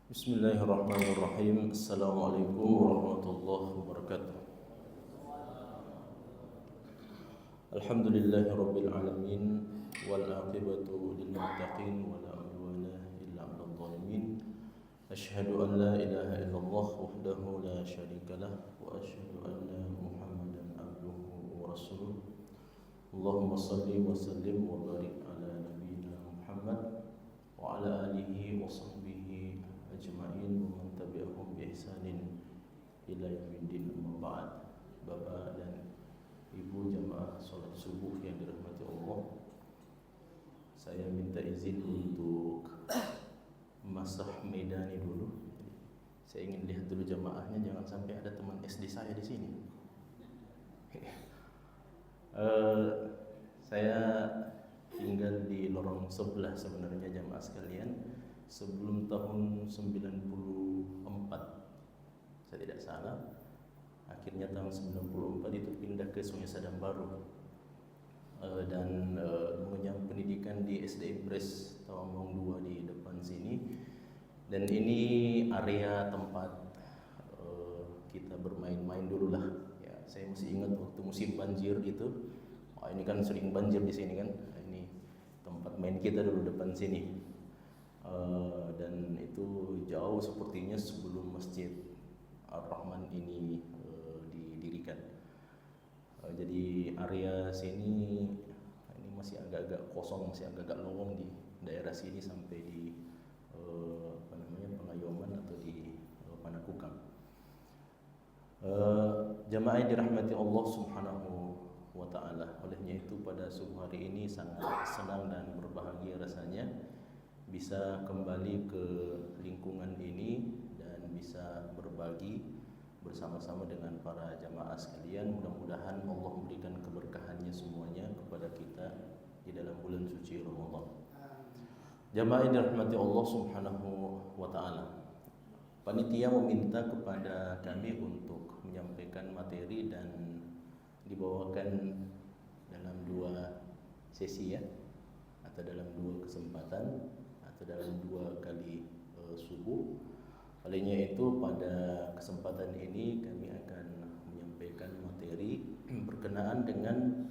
Bismillahirrahmanirrahim. Assalamualaikum warahmatullahi wabarakatuh. Alhamdulillahi rabbil alamin wal aqibatu lil muttaqin wa la udwana illa 'alal zalimin. Asyhadu an la ilaha illallah wahdahu la syarika lah wa asyhadu anna Muhammadan abduhu wa rasuluh. Allahumma shalli wa sallim wa barik ala nabiyyina Muhammad wa ala alihi wa sahbihi ajma'in wa man tabi'ahum bi ihsanin ila yaumiddin, amma ba'd. Bapak dan Ibu jamaah salat subuh yang dirahmati Allah, saya minta izin untuk masah medani dulu. Saya ingin lihat dulu jamaahnya, jangan sampai ada teman SD saya di sini. Saya tinggal di lorong sebelah sebenarnya jamaah sekalian. Sebelum tahun 94, saya tidak salah, akhirnya tahun 94 itu pindah ke Sungai Sadang Baru dan mengenyam pendidikan di SD Impres Tawangmangu 2 di depan sini. Dan ini area tempat kita bermain-main dulu lah. Ya, saya masih ingat waktu musim banjir gitu. Ini kan sering banjir di sini kan. Ini tempat main kita dulu depan sini. Dan itu jauh sepertinya sebelum Masjid Ar-Rahman ini didirikan. Jadi area sini ini masih agak-agak kosong, masih agak-agak lowong di daerah sini sampai di Pengayoman atau di Panakukang. Jamaah yang dirahmati Allah Subhanahu wa ta'ala, olehnya itu pada subuh hari ini sangat senang dan berbahagia rasanya bisa kembali ke lingkungan ini dan bisa berbagi bersama-sama dengan para jamaah sekalian. Mudah-mudahan Allah memberikan keberkahannya semuanya kepada kita di dalam bulan suci Ramadan. Jamaah yang dirahmati Allah Subhanahu wa ta'ala, panitia meminta kepada kami untuk menyampaikan materi dan dibawakan dalam 2 sesi ya, atau dalam 2 kesempatan, atau dalam 2 kali subuh. Olehnya itu pada kesempatan ini kami akan menyampaikan materi berkenaan dengan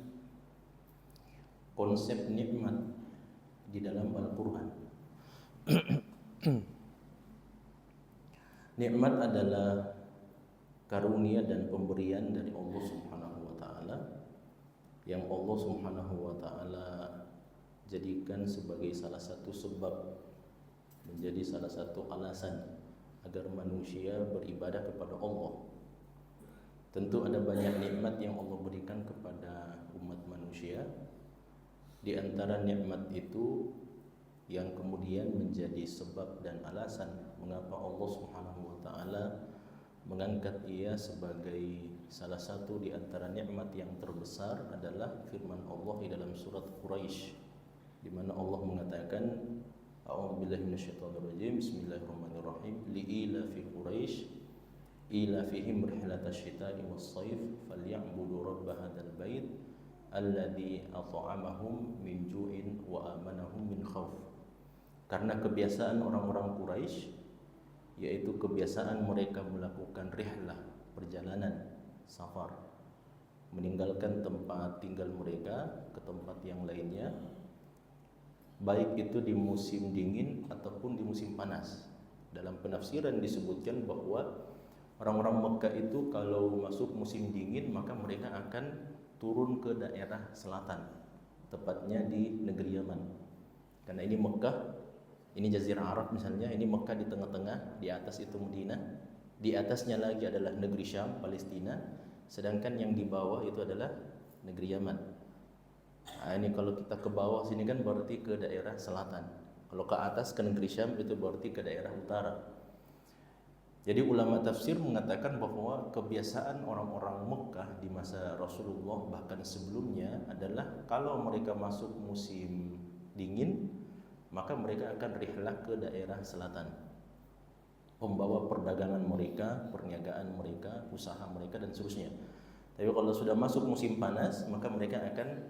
konsep nikmat di dalam Al-Quran. Nikmat adalah karunia dan pemberian dari Allah Subhanahu wa ta'ala yang Allah Subhanahu wa ta'ala jadikan sebagai salah satu sebab, menjadi salah satu alasan agar manusia beribadah kepada Allah. Tentu ada banyak nikmat yang Allah berikan kepada umat manusia. Di antara nikmat itu yang kemudian menjadi sebab dan alasan mengapa Allah Subhanahu wa ta'ala mengangkat ia sebagai salah satu di antara nikmat yang terbesar adalah firman Allah di dalam surat Quraisy, di mana Allah mengatakan, a'udzubillahi minasyaitonirrajim, bismillahirrahmanirrahim, li'ilafi Quraisy ilafihim rihlatash shita'i was-shayf falya'budu rabb hadzal bait alladzi at'amahum min ju'in wa amanahum min khauf. Karena kebiasaan orang-orang Quraisy, yaitu kebiasaan mereka melakukan rihlah, perjalanan, safar, meninggalkan tempat tinggal mereka ke tempat yang lainnya, baik itu di musim dingin ataupun di musim panas. Dalam penafsiran disebutkan bahwa orang-orang Mekah itu kalau masuk musim dingin maka mereka akan turun ke daerah selatan, tepatnya di negeri Yaman. Karena ini Mekah, ini Jazirah Arab misalnya, ini Mekah di tengah-tengah, di atas itu Madinah, di atasnya lagi adalah negeri Syam, Palestina, sedangkan yang di bawah itu adalah negeri Yaman. Nah, ini kalau kita ke bawah sini kan berarti ke daerah selatan. Kalau ke atas ke negeri Syam itu berarti ke daerah utara. Jadi ulama tafsir mengatakan bahwa kebiasaan orang-orang Mekah di masa Rasulullah bahkan sebelumnya adalah kalau mereka masuk musim dingin maka mereka akan rihlah ke daerah selatan, membawa perdagangan mereka, perniagaan mereka, usaha mereka dan seterusnya. Tapi kalau sudah masuk musim panas maka mereka akan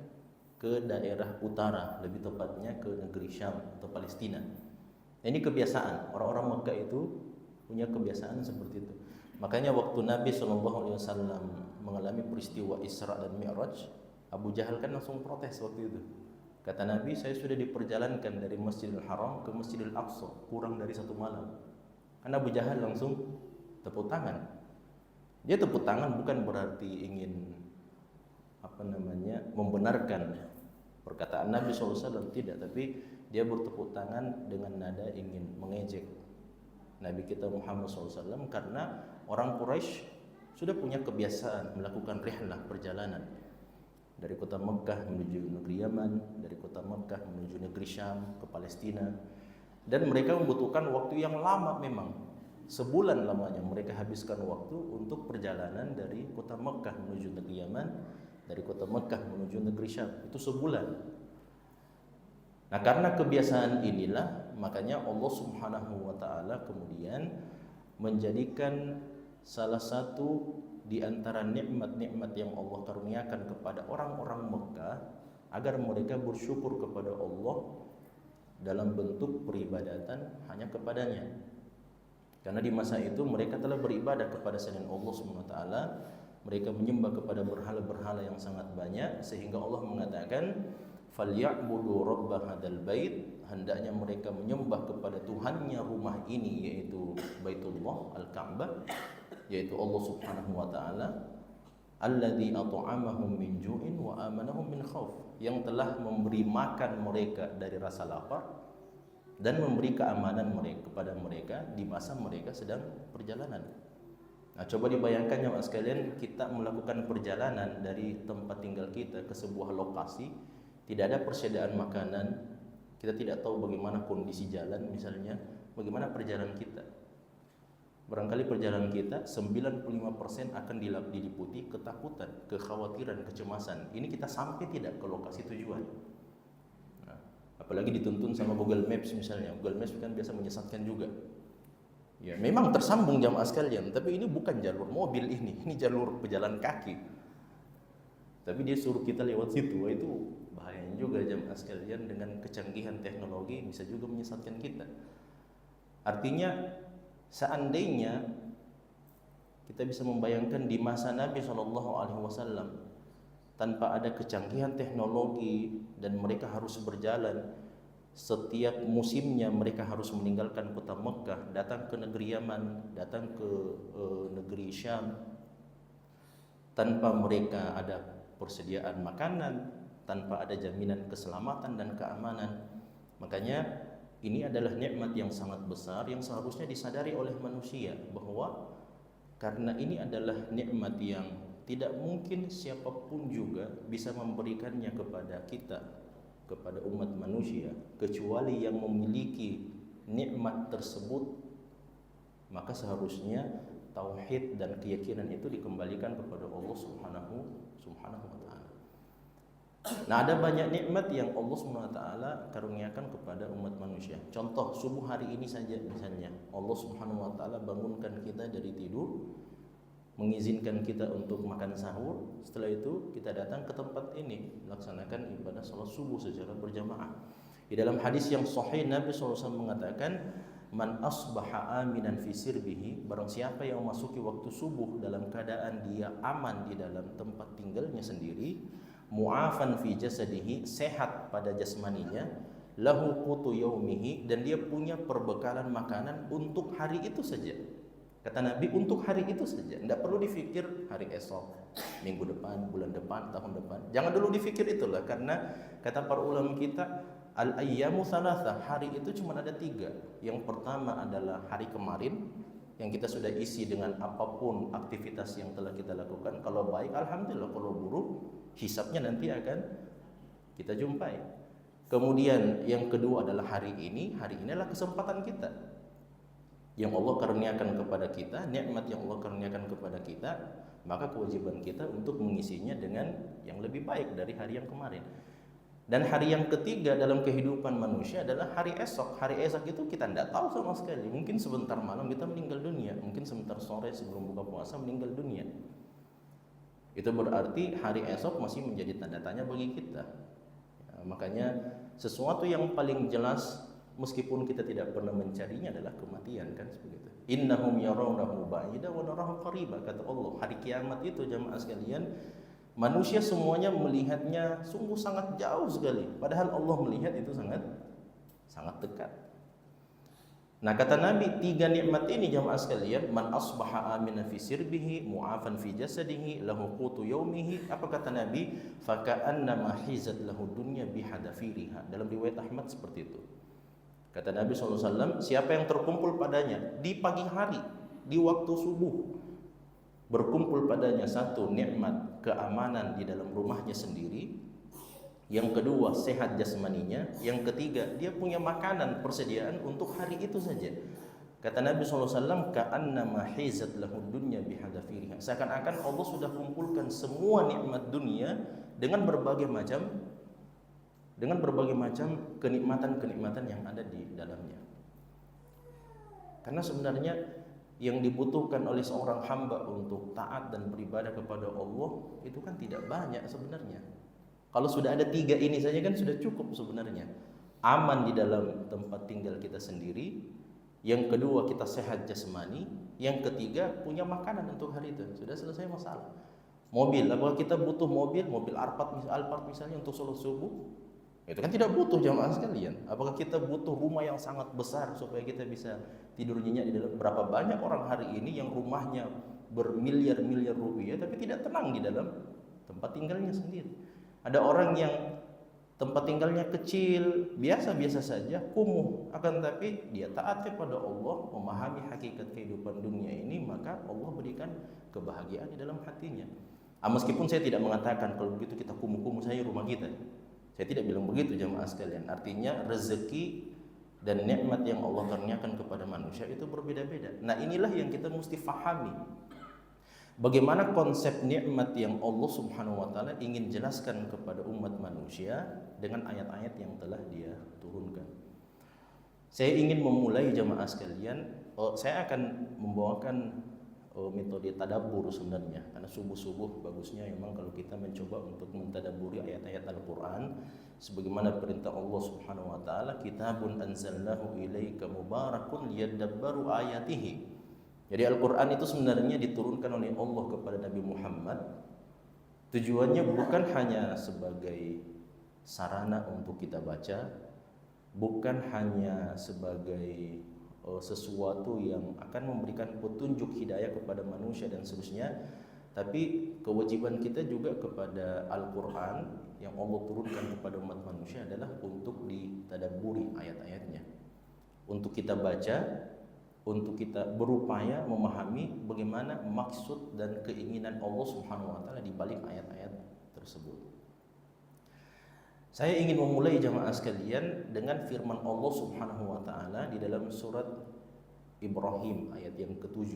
ke daerah utara, lebih tepatnya ke negeri Syam atau Palestina. Ini kebiasaan orang-orang Mekah itu punya kebiasaan seperti itu. Makanya waktu Nabi SAW mengalami peristiwa Isra dan Mi'raj, Abu Jahal kan langsung protes waktu itu. Kata Nabi, saya sudah diperjalankan dari Masjidil Haram ke Masjidil Aqsa kurang dari 1 malam. Kan Abu Jahal langsung tepuk tangan. Dia tepuk tangan bukan berarti ingin membenarkan perkataan Nabi SAW, tidak, tapi dia bertepuk tangan dengan nada ingin mengejek Nabi kita Muhammad SAW, karena orang Quraisy sudah punya kebiasaan melakukan rihlah, perjalanan dari kota Mekah menuju negeri Yaman, dari kota Mekah menuju negeri Syam ke Palestina, dan mereka membutuhkan waktu yang lama. Memang sebulan lamanya mereka habiskan waktu untuk perjalanan dari kota Mekah menuju negeri Yaman, dari kota Mekah menuju negeri Syam, itu sebulan. Nah, karena kebiasaan inilah makanya Allah Subhanahu wa taala kemudian menjadikan salah satu di antara nikmat-nikmat yang Allah karuniakan kepada orang-orang Mekah agar mereka bersyukur kepada Allah dalam bentuk peribadatan hanya kepadanya. Karena di masa itu mereka telah beribadah kepada selain Allah Subhanahu wa taala, mereka menyembah kepada berhala-berhala yang sangat banyak, sehingga Allah mengatakan falyabudu rabb hadzal bait, hendaknya mereka menyembah kepada Tuhannya rumah ini, yaitu Baitullah Al-Ka'bah, yaitu Allah Subhanahu wa taala, alladzi at'amahum min ju'in wa amanahum min khauf, yang telah memberi makan mereka dari rasa lapar dan memberi keamanan mereka kepada mereka di masa mereka sedang perjalanan. Nah, coba dibayangkan ya Mas sekalian, kita melakukan perjalanan dari tempat tinggal kita ke sebuah lokasi, tidak ada persediaan makanan, kita tidak tahu bagaimana kondisi jalan misalnya, bagaimana perjalanan kita. Barangkali perjalanan kita 95% akan diliputi ketakutan, kekhawatiran, kecemasan. Ini kita sampai tidak ke lokasi tujuan. Nah, apalagi dituntun sama Google Maps misalnya. Google Maps kan biasa menyesatkan juga. Ya, memang tersambung jamaah sekalian, tapi ini bukan jalur mobil ini jalur pejalan kaki. Tapi dia suruh kita lewat situ, itu bahayanya juga jamaah sekalian, dengan kecanggihan teknologi bisa juga menyesatkan kita. Artinya seandainya kita bisa membayangkan di masa Nabi SAW tanpa ada kecanggihan teknologi dan mereka harus berjalan, setiap musimnya mereka harus meninggalkan kota Mekah, datang ke negeri Yaman, datang ke negeri Syam, tanpa mereka ada persediaan makanan, tanpa ada jaminan keselamatan dan keamanan. Makanya ini adalah nikmat yang sangat besar yang seharusnya disadari oleh manusia, bahwa karena ini adalah nikmat yang tidak mungkin siapapun juga bisa memberikannya kepada kita, kepada umat manusia, kecuali yang memiliki nikmat tersebut. Maka seharusnya tauhid dan keyakinan itu dikembalikan kepada Allah Subhanahu wa taala. Nah, ada banyak nikmat yang Allah Subhanahu wa taala karuniakan kepada umat manusia. Contoh subuh hari ini saja misalnya, Allah Subhanahu wa taala bangunkan kita dari tidur, mengizinkan kita untuk makan sahur. Setelah itu kita datang ke tempat ini melaksanakan ibadah salat subuh secara berjamaah. Di dalam hadis yang sahih Nabi SAW mengatakan, man asbaha aminan fi sirbihi, barang siapa yang memasuki waktu subuh dalam keadaan dia aman di dalam tempat tinggalnya sendiri, mu'afan fi jasadihi, sehat pada jasmaninya, lahu qutu yaumihi, dan dia punya perbekalan makanan untuk hari itu saja. Kata Nabi, untuk hari itu saja, tidak perlu difikir hari esok, minggu depan, bulan depan, tahun depan. Jangan dulu difikir itulah, karena kata para ulama kita, al-ayyamu thalatha, hari itu cuma ada 3. Yang pertama adalah hari kemarin, yang kita sudah isi dengan apapun aktivitas yang telah kita lakukan. Kalau baik, alhamdulillah. Kalau buruk, hisabnya nanti akan kita jumpai. Kemudian yang kedua adalah hari ini. Hari ini adalah kesempatan kita yang Allah karuniakan kepada kita, nikmat yang Allah karuniakan kepada kita, maka kewajiban kita untuk mengisinya dengan yang lebih baik dari hari yang kemarin. Dan hari yang ketiga dalam kehidupan manusia adalah hari esok. Hari esok itu kita tidak tahu sama sekali. Mungkin sebentar malam kita meninggal dunia, mungkin sebentar sore sebelum buka puasa meninggal dunia. Itu berarti hari esok masih menjadi tanda tanya bagi kita. Ya, makanya sesuatu yang paling jelas meskipun kita tidak pernah mencarinya adalah kematian, kan begitu. Innahum yarawnahu ba'ida wa narahu qariba, kata Allah. Hari kiamat itu jamaah sekalian, manusia semuanya melihatnya sungguh sangat jauh sekali, padahal Allah melihat itu sangat sangat dekat. Nah, kata Nabi, 3 nikmat ini jamaah sekalian, man asbaha amina fi sirbihi mu'afan fi jasadihi lahu qutu yaumihi, apa kata Nabi, faka'annama hizat lahu dunya bihadafiriha. Dalam riwayat Ahmad seperti itu. Kata Nabi SAW, siapa yang terkumpul padanya di pagi hari, di waktu subuh, berkumpul padanya satu nikmat keamanan di dalam rumahnya sendiri, yang kedua sehat jasmaninya, yang ketiga dia punya makanan persediaan untuk hari itu saja. Kata Nabi SAW, ka'annama hizat lahu dunya bihadafiriha, seakan-akan Allah sudah kumpulkan semua nikmat dunia dengan berbagai macam kenikmatan-kenikmatan yang ada di dalamnya. Karena sebenarnya yang dibutuhkan oleh seorang hamba untuk taat dan beribadah kepada Allah itu kan tidak banyak sebenarnya. Kalau sudah ada 3 ini saja kan sudah cukup sebenarnya. Aman di dalam tempat tinggal kita sendiri, yang kedua kita sehat jasmani, yang ketiga punya makanan untuk hari itu. Sudah selesai masalah. Mobil, apakah kita butuh mobil Alphard misalnya untuk sholat subuh? Itu kan tidak butuh jamaah sekalian. Apakah kita butuh rumah yang sangat besar supaya kita bisa tidur nyenyak di dalam? Berapa banyak orang hari ini yang rumahnya bermiliar-miliar rupiah tapi tidak tenang di dalam tempat tinggalnya sendiri. Ada orang yang tempat tinggalnya kecil, biasa-biasa saja, kumuh, akan tapi dia taat kepada Allah, memahami hakikat kehidupan dunia ini, maka Allah berikan kebahagiaan di dalam hatinya. Meskipun saya tidak mengatakan kalau begitu kita kumuh-kumuh saja rumah kita. Saya tidak bilang begitu jamaah sekalian. Artinya rezeki dan nikmat yang Allah karuniakan kepada manusia itu berbeda-beda. Nah, inilah yang kita mesti fahami. Bagaimana konsep nikmat yang Allah Subhanahu wa taala ingin jelaskan kepada umat manusia dengan ayat-ayat yang telah Dia turunkan. Saya ingin memulai jamaah sekalian, saya akan membawakan metode tadabbur sebenarnya, karena subuh-subuh bagusnya memang kalau kita mencoba untuk mentadabburi ayat-ayat Al-Qur'an sebagaimana perintah Allah Subhanahu wa taala, kitabun anzalnahu ilaika mubarakun liyadabbaru ayatihi. Jadi Al-Quran itu sebenarnya diturunkan oleh Allah kepada Nabi Muhammad. Tujuannya bukan hanya sebagai sarana untuk kita baca, bukan hanya sebagai sesuatu yang akan memberikan petunjuk hidayah kepada manusia dan seterusnya, tapi kewajiban kita juga kepada Al-Quran yang Allah turunkan kepada umat manusia adalah untuk ditadabburi ayat-ayatnya, untuk kita baca, untuk kita berupaya memahami bagaimana maksud dan keinginan Allah Subhanahu wa taala di balik ayat-ayat tersebut. Saya ingin memulai jamaah sekalian dengan firman Allah Subhanahu wa taala di dalam surat Ibrahim ayat yang ke-7.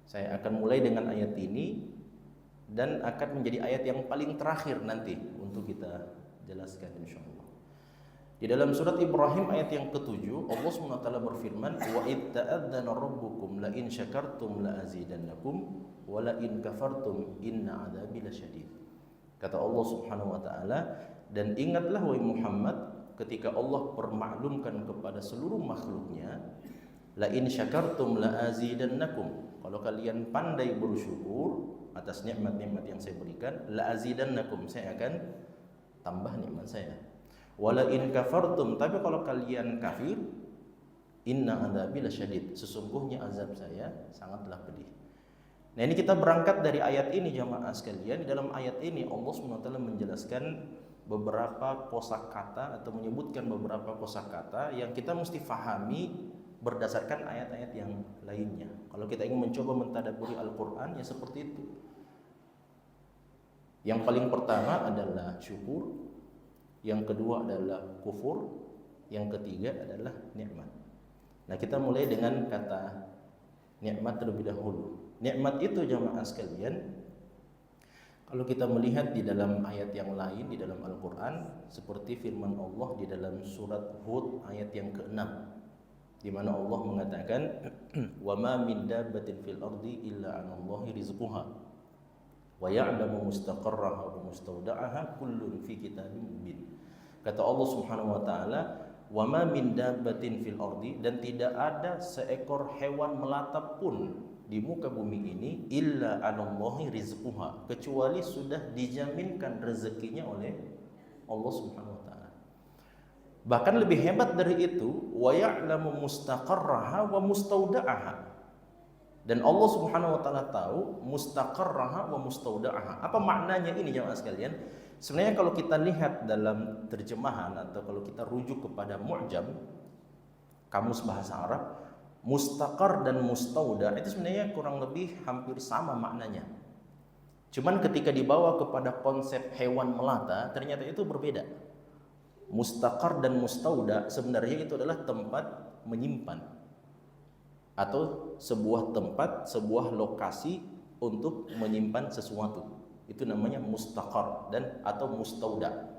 Saya akan mulai dengan ayat ini dan akan menjadi ayat yang paling terakhir nanti untuk kita jelaskan insyaallah. Di dalam surat Ibrahim ayat yang ke-7, Allah SWT berfirman, wa id ta'adzana rabbukum la in syakartum la azidannakum wa la in kafartum inna adzabi lasyadid. Kata Allah Subhanahu wa taala, dan ingatlah wahai Muhammad ketika Allah permaklumkan kepada seluruh makhluknya, la in syakartum la azidannakum, kalau kalian pandai bersyukur atas nikmat-nikmat yang saya berikan, la azidannakum, saya akan tambah nikmat saya. Wala in kafartum, tapi kalau kalian kafir, inna adzabi lasyadid, sesungguhnya azab saya sangatlah pedih. Nah, ini kita berangkat dari ayat ini jamaah sekalian. Di dalam ayat ini Allah SWT menjelaskan beberapa kosakata atau menyebutkan beberapa kosakata yang kita mesti fahami berdasarkan ayat-ayat yang lainnya. Kalau kita ingin mencoba mentadabburi Al-Qur'an ya seperti itu. Yang paling pertama adalah syukur, yang kedua adalah kufur, yang ketiga adalah nikmat. Nah, kita mulai dengan kata nikmat terlebih dahulu. Nikmat itu jamaah sekalian, kalau kita melihat di dalam ayat yang lain di dalam Al-Qur'an, seperti firman Allah di dalam surat Hud ayat yang ke-6, di mana Allah mengatakan wa ma min dabbatin fil ardi illa 'alallahi rizquha wa ya'lamu mustaqarraha wa mustawda'aha kullun fi kitabim mubin. Kata Allah Subhanahu wa taala, wa ma min dabbatin fil ardi, dan tidak ada seekor hewan melata pun di muka bumi ini illa 'alallahi rizquha, kecuali sudah dijaminkan rezekinya oleh Allah Subhanahu wa taala. Bahkan lebih hebat dari itu, wa ya'lamu mustaqarraha wa mustauda'aha, dan Allah Subhanahu wa taala tahu mustaqarraha wa mustauda'aha. Apa maknanya ini jemaah sekalian? Sebenarnya kalau kita lihat dalam terjemahan atau kalau kita rujuk kepada mu'jam, kamus bahasa Arab, mustaqar dan mustauda itu sebenarnya kurang lebih hampir sama maknanya. Cuman ketika dibawa kepada konsep hewan melata, ternyata itu berbeda. Mustaqar dan mustauda sebenarnya itu adalah tempat menyimpan, atau sebuah tempat, sebuah lokasi untuk menyimpan sesuatu. Itu namanya mustaqar dan atau mustauda.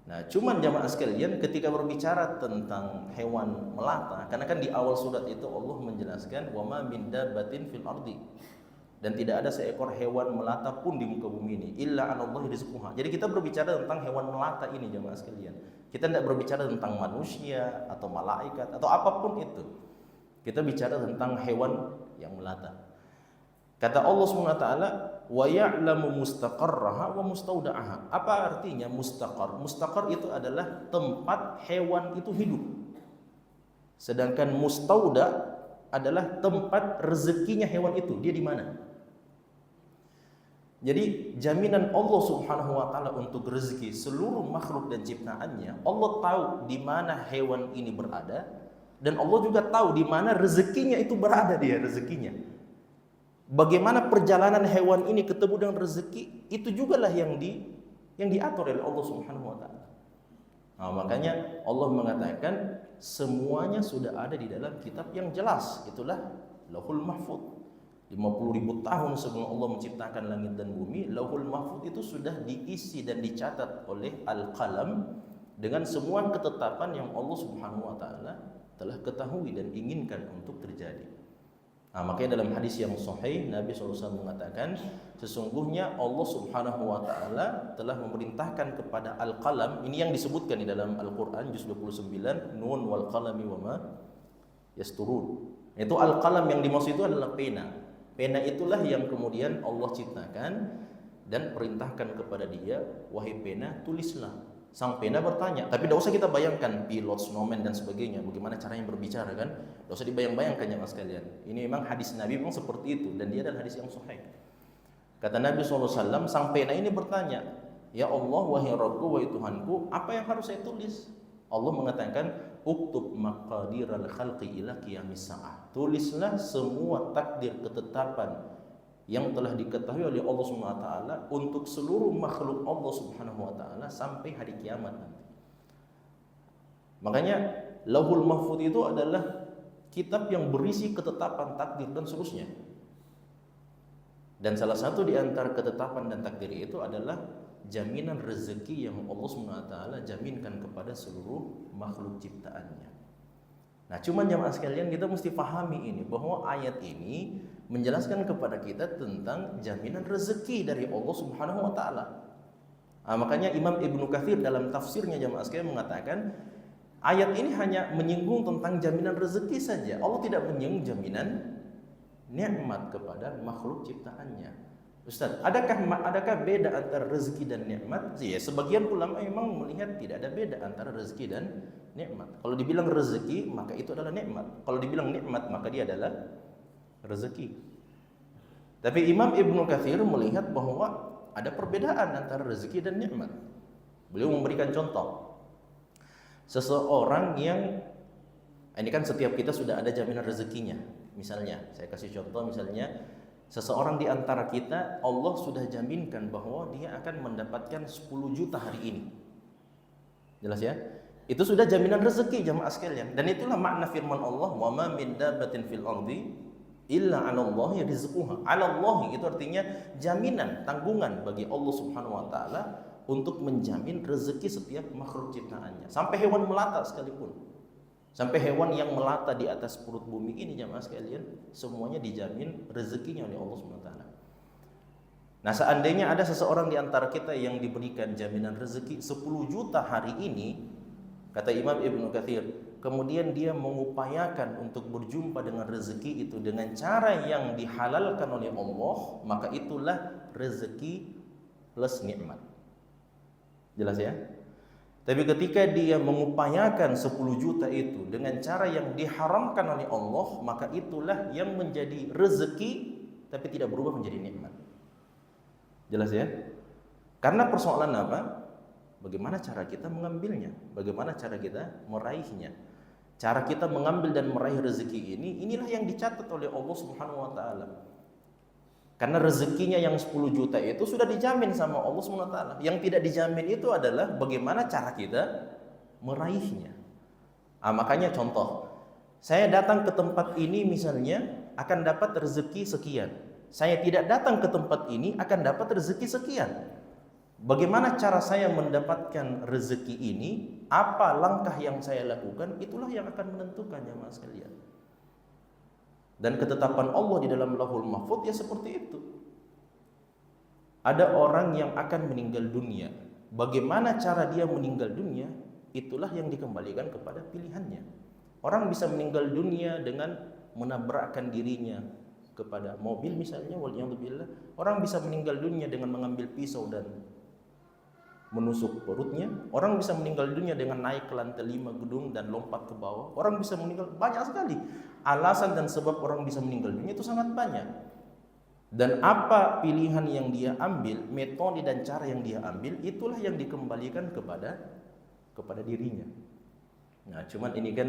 Nah, cuman jamaah sekalian, ketika berbicara tentang hewan melata, karena kan di awal surat itu Allah menjelaskan wa ma min dabbatin fil ardi, dan tidak ada seekor hewan melata pun di muka bumi ini illa 'alallahi rizquha. Jadi kita berbicara tentang hewan melata ini jamaah sekalian. Kita tidak berbicara tentang manusia atau malaikat atau apapun itu. Kita bicara tentang hewan yang melata. Kata Allah Subhanahu wa taala, wa ya'lamu mustaqarraha wa mustauda'aha. Apa artinya mustaqar? Mustaqar itu adalah tempat hewan itu hidup. Sedangkan mustauda adalah tempat rezekinya hewan itu. Dia di mana? Jadi jaminan Allah Subhanahu wa taala untuk rezeki seluruh makhluk dan ciptaannya, Allah tahu di mana hewan ini berada, dan Allah juga tahu di mana rezekinya itu berada, dia rezekinya. Bagaimana perjalanan hewan ini ketemu dengan rezeki, itu jugalah yang diatur oleh Allah Subhanahu wa taala. Nah, makanya Allah mengatakan semuanya sudah ada di dalam kitab yang jelas, itulah Lauhul Mahfuz. 50.000 tahun sebelum Allah menciptakan langit dan bumi, Lauhul Mahfuz itu sudah diisi dan dicatat oleh Al-Qalam dengan semua ketetapan yang Allah Subhanahu wa taala telah ketahui dan inginkan untuk terjadi. Nah, makanya dalam hadis yang sahih Nabi SAW mengatakan, sesungguhnya Allah Subhanahu wa taala telah memerintahkan kepada Al-Qalam, ini yang disebutkan di dalam Al-Qur'an juz 29, nun wal qalami wa ma yasturun. Itu Al-Qalam yang dimaksud itu adalah pena. Pena itulah yang kemudian Allah ciptakan dan perintahkan kepada dia, wahai pena, tulislah. Sang pena bertanya, tapi tidak usah kita bayangkan pilot, snowman dan sebagainya, bagaimana caranya berbicara kan? Tidak usah dibayang-bayangkan ya mas kalian. Ini memang hadis Nabi memang seperti itu, dan dia adalah hadis yang sahih. Kata Nabi SAW, sang pena ini bertanya, ya Allah, wahai Rabbku, wahai Tuhanku, apa yang harus saya tulis? Allah mengatakan, uktub maqadiral khalqi ila qiyamis sa'ah. Tulislah semua takdir ketetapan yang telah diketahui oleh Allah Subhanahu wa taala untuk seluruh makhluk Allah Subhanahu wa taala sampai hari kiamat nanti. Makanya Lauhul Mahfuz itu adalah kitab yang berisi ketetapan takdir dan seterusnya. Dan salah satu di antara ketetapan dan takdir itu adalah jaminan rezeki yang Allah Subhanahu wa taala jaminkan kepada seluruh makhluk ciptaannya. Nah, cuman jamaah sekalian, kita mesti pahami ini, bahwa ayat ini menjelaskan kepada kita tentang jaminan rezeki dari Allah Subhanahu wa taala. Nah, makanya Imam Ibnu Katsir dalam tafsirnya jamaah sekalian mengatakan, ayat ini hanya menyinggung tentang jaminan rezeki saja. Allah tidak menyinggung jaminan nikmat kepada makhluk ciptaannya. Ustaz, adakah beda antara rezeki dan nikmat? Ya, sebagian ulama memang melihat tidak ada beda antara rezeki dan nikmat. Kalau dibilang rezeki, maka itu adalah nikmat. Kalau dibilang nikmat, maka dia adalah rezeki. Tapi Imam Ibnu Katsir melihat bahwa ada perbedaan antara rezeki dan nikmat. Beliau memberikan contoh. Seseorang yang, ini kan setiap kita sudah ada jaminan rezekinya. Misalnya, saya kasih contoh, misalnya seseorang di antara kita, Allah sudah jaminkan bahwa dia akan mendapatkan 10 juta hari ini. Jelas ya? Itu sudah jaminan rezeki jamaah sekalian. Dan itulah makna firman Allah, wa ma min dabbatin fil ardi illa 'alallahi rizquha. 'Alallahi itu artinya jaminan, tanggungan bagi Allah Subhanahu wa taala untuk menjamin rezeki setiap makhluk ciptaannya. Sampai hewan melata sekalipun. Sampai hewan yang melata di atas perut bumi ini jamaah sekalian, semuanya dijamin rezekinya oleh Allah Subhanahu wa taala. Nah, seandainya ada seseorang di antara kita yang diberikan jaminan rezeki 10 juta hari ini, Kata Imam Ibnu Katsir, kemudian dia mengupayakan untuk berjumpa dengan rezeki itu dengan cara yang dihalalkan oleh Allah, maka itulah rezeki plus nikmat. Jelas ya? Tapi ketika dia mengupayakan 10 juta itu dengan cara yang diharamkan oleh Allah, maka itulah yang menjadi rezeki tapi tidak berubah menjadi nikmat. Jelas ya? Karena persoalan apa? Bagaimana cara kita mengambilnya? Bagaimana cara kita meraihnya? Cara kita mengambil dan meraih rezeki ini, inilah yang dicatat oleh Allah Subhanahu wa taala. Karena rezekinya yang 10 juta itu sudah dijamin sama Allah Subhanahu wa taala. Yang tidak dijamin itu adalah bagaimana cara kita meraihnya. Makanya contoh, saya datang ke tempat ini misalnya akan dapat rezeki sekian. Saya tidak datang ke tempat ini akan dapat rezeki sekian. Bagaimana cara saya mendapatkan rezeki ini? Apa langkah yang saya lakukan? Itulah yang akan menentukan jemaah sekalian. Dan ketetapan Allah di dalam Lauhul Mahfuz ya seperti itu. Ada orang yang akan meninggal dunia. Bagaimana cara dia meninggal dunia? Itulah yang dikembalikan kepada pilihannya. Orang bisa meninggal dunia dengan menabrakkan dirinya kepada mobil misalnya, waliyadzubillah. Orang bisa meninggal dunia dengan mengambil pisau dan menusuk perutnya. Orang bisa meninggal dunia dengan naik ke lantai 5 gedung dan lompat ke bawah. Orang bisa meninggal, banyak sekali alasan dan sebab orang bisa meninggal dunia itu sangat banyak. Dan apa pilihan yang dia ambil, metode dan cara yang dia ambil, itulah yang dikembalikan kepada dirinya. Nah, cuman ini kan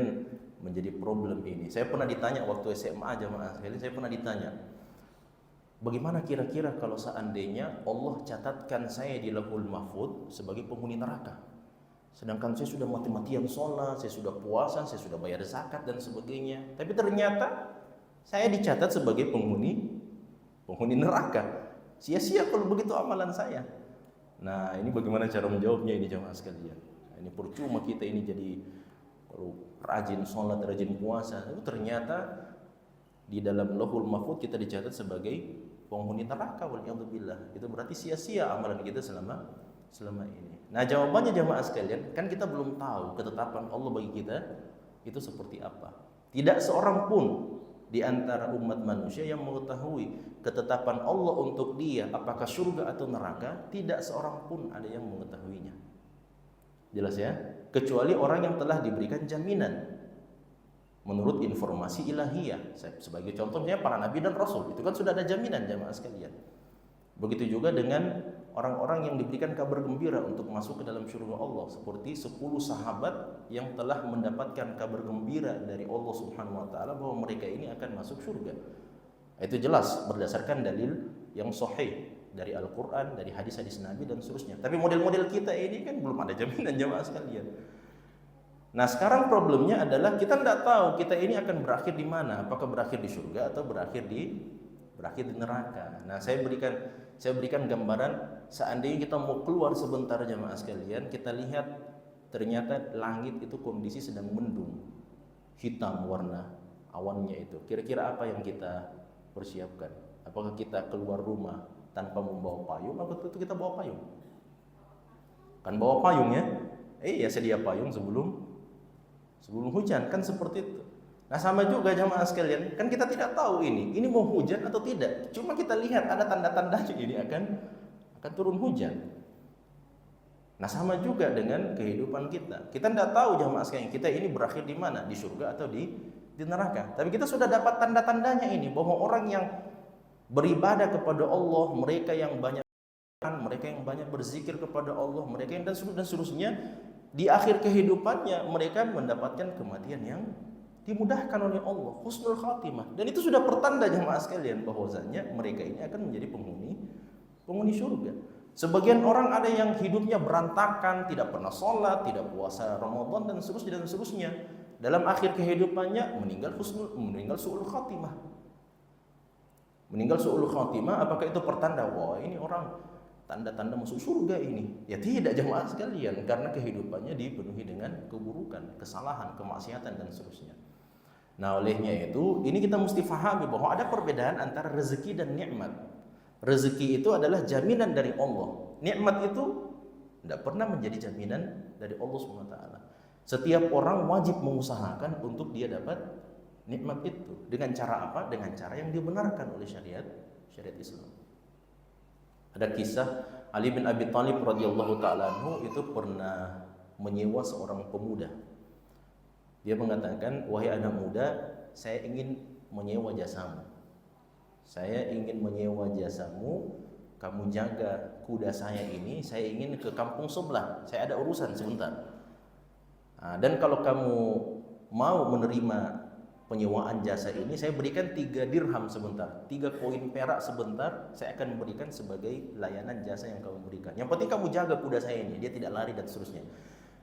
menjadi problem ini. Saya pernah ditanya waktu SMA jamaah sekalian, saya pernah ditanya, bagaimana kira-kira kalau seandainya Allah catatkan saya di Lauhul Mahfuz sebagai penghuni neraka? Sedangkan saya sudah mati-matian sholat, saya sudah puasa, saya sudah bayar zakat dan sebagainya. Tapi ternyata saya dicatat sebagai penghuni neraka. Sia-sia kalau begitu amalan saya. Nah, ini bagaimana cara menjawabnya ini jemaah sekalian? Nah, ini percuma kita ini jadi kalau rajin sholat, rajin puasa, itu ternyata di dalam Lauhul Mahfuz kita dicatat sebagai penghuni neraka, waliyadzubillah. Itu berarti sia-sia amalan kita selama ini. Nah, jawabannya jamaah sekalian, kan kita belum tahu ketetapan Allah bagi kita itu seperti apa. Tidak seorang pun di antara umat manusia yang mengetahui ketetapan Allah untuk dia apakah surga atau neraka, tidak seorang pun ada yang mengetahuinya. Jelas ya? Kecuali orang yang telah diberikan jaminan menurut informasi ilahiyah. Sebagai contohnya para nabi dan rasul, itu kan sudah ada jaminan jamaah sekalian. Begitu juga dengan orang-orang yang diberikan kabar gembira untuk masuk ke dalam surga Allah, seperti 10 sahabat yang telah mendapatkan kabar gembira dari Allah Subhanahu wa taala bahwa mereka ini akan masuk surga. Itu jelas berdasarkan dalil yang sahih dari Al-Qur'an, dari hadis-hadis Nabi dan seterusnya. Tapi model-model kita ini kan belum ada jaminan jamaah sekalian. Nah, sekarang problemnya adalah kita tidak tahu kita ini akan berakhir di mana, apakah berakhir di surga atau berakhir di neraka. Nah, saya berikan gambaran, seandainya kita mau keluar sebentar jamaah sekalian, kita lihat ternyata langit itu kondisi sedang mendung, hitam warna awannya itu. Kira-kira apa yang kita persiapkan? Apakah kita keluar rumah tanpa membawa payung atau itu kita bawa payung? Kan bawa payung ya? Ya sedia payung sebelum hujan, kan seperti itu. Nah, sama juga jamaah sekalian, kan kita tidak tahu ini mau hujan atau tidak. Cuma kita lihat ada tanda-tandanya ini akan turun hujan. Nah, sama juga dengan kehidupan kita. Kita tidak tahu jamaah sekalian, kita ini berakhir di mana, di surga atau di neraka. Tapi kita sudah dapat tanda-tandanya ini bahwa orang yang beribadah kepada Allah, mereka yang banyak berzikir kepada Allah, mereka yang dan seterusnya, di akhir kehidupannya mereka mendapatkan kematian yang dimudahkan oleh Allah, husnul khatimah. Dan itu sudah pertanda jemaah sekalian bahwasanya mereka ini akan menjadi penghuni surga. Sebagian orang ada yang hidupnya berantakan, tidak pernah sholat, tidak puasa Ramadan dan seterusnya. Dalam akhir kehidupannya meninggal su'ul khatimah. Meninggal su'ul khatimah, apakah itu pertanda wah ini orang tanda-tanda masuk surga ini? Ya tidak jemaah sekalian, karena kehidupannya dipenuhi dengan keburukan, kesalahan, kemaksiatan dan seterusnya. Nah, olehnya itu ini kita mesti fahami bahwa ada perbedaan antara rezeki dan nikmat. Rezeki itu adalah jaminan dari Allah. Nikmat itu tidak pernah menjadi jaminan dari Allah SWT. Setiap orang wajib mengusahakan untuk dia dapat nikmat itu. Dengan cara apa? Dengan cara yang dibenarkan oleh syariat Islam. Ada kisah Ali bin Abi Thalib radhiyallahu taala anhu itu pernah menyewa seorang pemuda. Dia mengatakan, "Wahai anak muda, saya ingin menyewa jasamu. Saya ingin menyewa jasamu, kamu jaga kuda saya ini, saya ingin ke kampung sebelah. Saya ada urusan sebentar. Dan kalau kamu mau menerima penyewaan jasa ini, saya berikan 3 dirham sebentar, 3 koin perak sebentar, saya akan memberikan sebagai layanan jasa yang kamu berikan. Yang penting kamu jaga kuda saya ini, dia tidak lari dan seterusnya."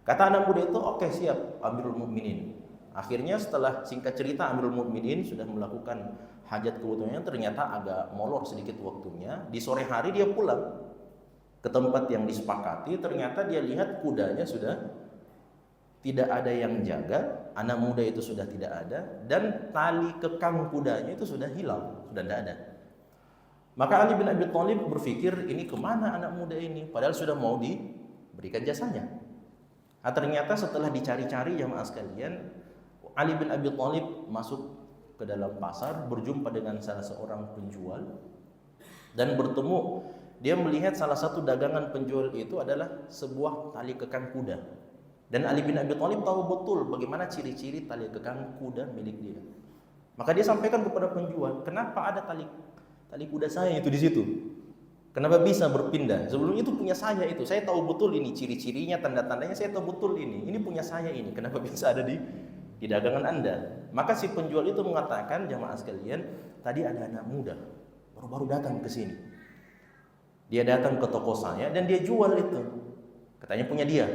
Kata anak muda itu, "Oke, siap Amirul Mukminin." Akhirnya setelah singkat cerita Amirul Mukminin sudah melakukan hajat kebutuhannya, ternyata agak molor sedikit waktunya. Di sore hari dia pulang ke tempat yang disepakati, ternyata dia lihat kudanya sudah tidak ada yang jaga, anak muda itu sudah tidak ada, dan tali kekang kudanya itu sudah hilang, sudah tidak ada. Maka Ali bin Abi Thalib berpikir, ini kemana anak muda ini? Padahal sudah mau diberikan jasanya. Ternyata setelah dicari-cari jamaah sekalian, Ali bin Abi Thalib masuk ke dalam pasar, berjumpa dengan salah seorang penjual, dan bertemu. Dia melihat salah satu dagangan penjual itu adalah sebuah tali kekang kuda. Dan Ali bin Abi Thalib tahu betul bagaimana ciri-ciri tali kekang kuda milik dia. Maka dia sampaikan kepada penjual, "Kenapa ada tali kuda saya itu di situ? Kenapa bisa berpindah? Sebelum itu punya saya itu. Saya tahu betul ini ciri-cirinya, tanda-tandanya saya tahu betul ini. Ini punya saya ini. Kenapa bisa ada di dagangan Anda?" Maka si penjual itu mengatakan, jamaah sekalian, "Tadi ada anak muda baru datang ke sini. Dia datang ke toko saya dan dia jual itu. Katanya punya dia."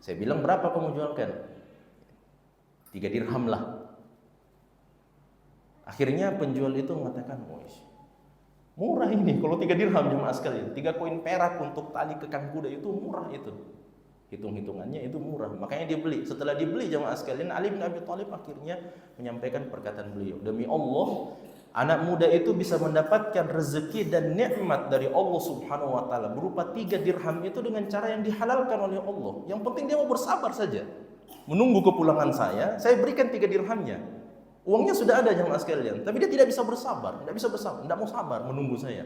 Saya bilang, "Berapa kamu jualkan?" 3 dirham lah. Akhirnya penjual itu mengatakan, "Murah ini, kalau 3 dirham jemaah sekalian, 3 koin perak untuk tali kekang kuda itu murah itu." Hitung-hitungannya itu murah. Makanya dia beli. Setelah dibeli jemaah sekalian, Ali bin Abi Thalib akhirnya menyampaikan perkataan beliau, "Demi Allah, anak muda itu bisa mendapatkan rezeki dan nikmat dari Allah Subhanahu wa taala berupa 3 dirham itu dengan cara yang dihalalkan oleh Allah. Yang penting dia mau bersabar saja. Menunggu kepulangan saya berikan 3 dirhamnya. Uangnya sudah ada jemaah sekalian, tapi dia tidak bisa bersabar, tidak mau sabar menunggu saya."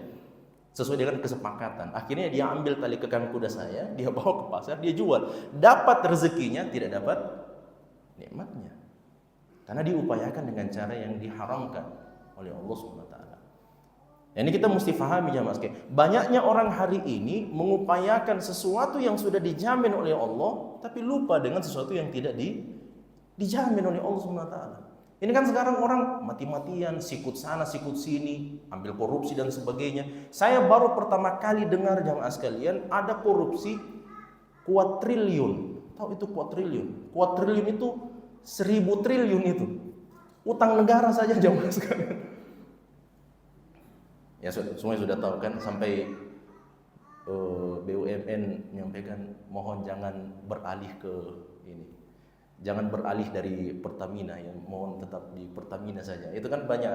Sesuai dengan kesepakatan. Akhirnya dia ambil tali kekang kuda saya, dia bawa ke pasar, dia jual. Dapat rezekinya, tidak dapat nikmatnya. Karena diupayakan dengan cara yang diharamkan oleh Allah SWT. Ini kita mesti pahami jamaah sekalian. Banyaknya orang hari ini mengupayakan sesuatu yang sudah dijamin oleh Allah, tapi lupa dengan sesuatu yang tidak dijamin oleh Allah SWT. Ini kan sekarang orang mati-matian, sikut sana, sikut sini, ambil korupsi dan sebagainya. Saya baru pertama kali dengar jamaah sekalian ada korupsi kuadriliun. Tahu itu kuadriliun? Kuadriliun itu 1000 triliun itu. Utang negara saja jamaah sekalian. Ya semuanya sudah tahu kan, sampai BUMN menyampaikan mohon jangan beralih ke ini. Jangan beralih dari Pertamina, yang mohon tetap di Pertamina saja. Itu kan banyak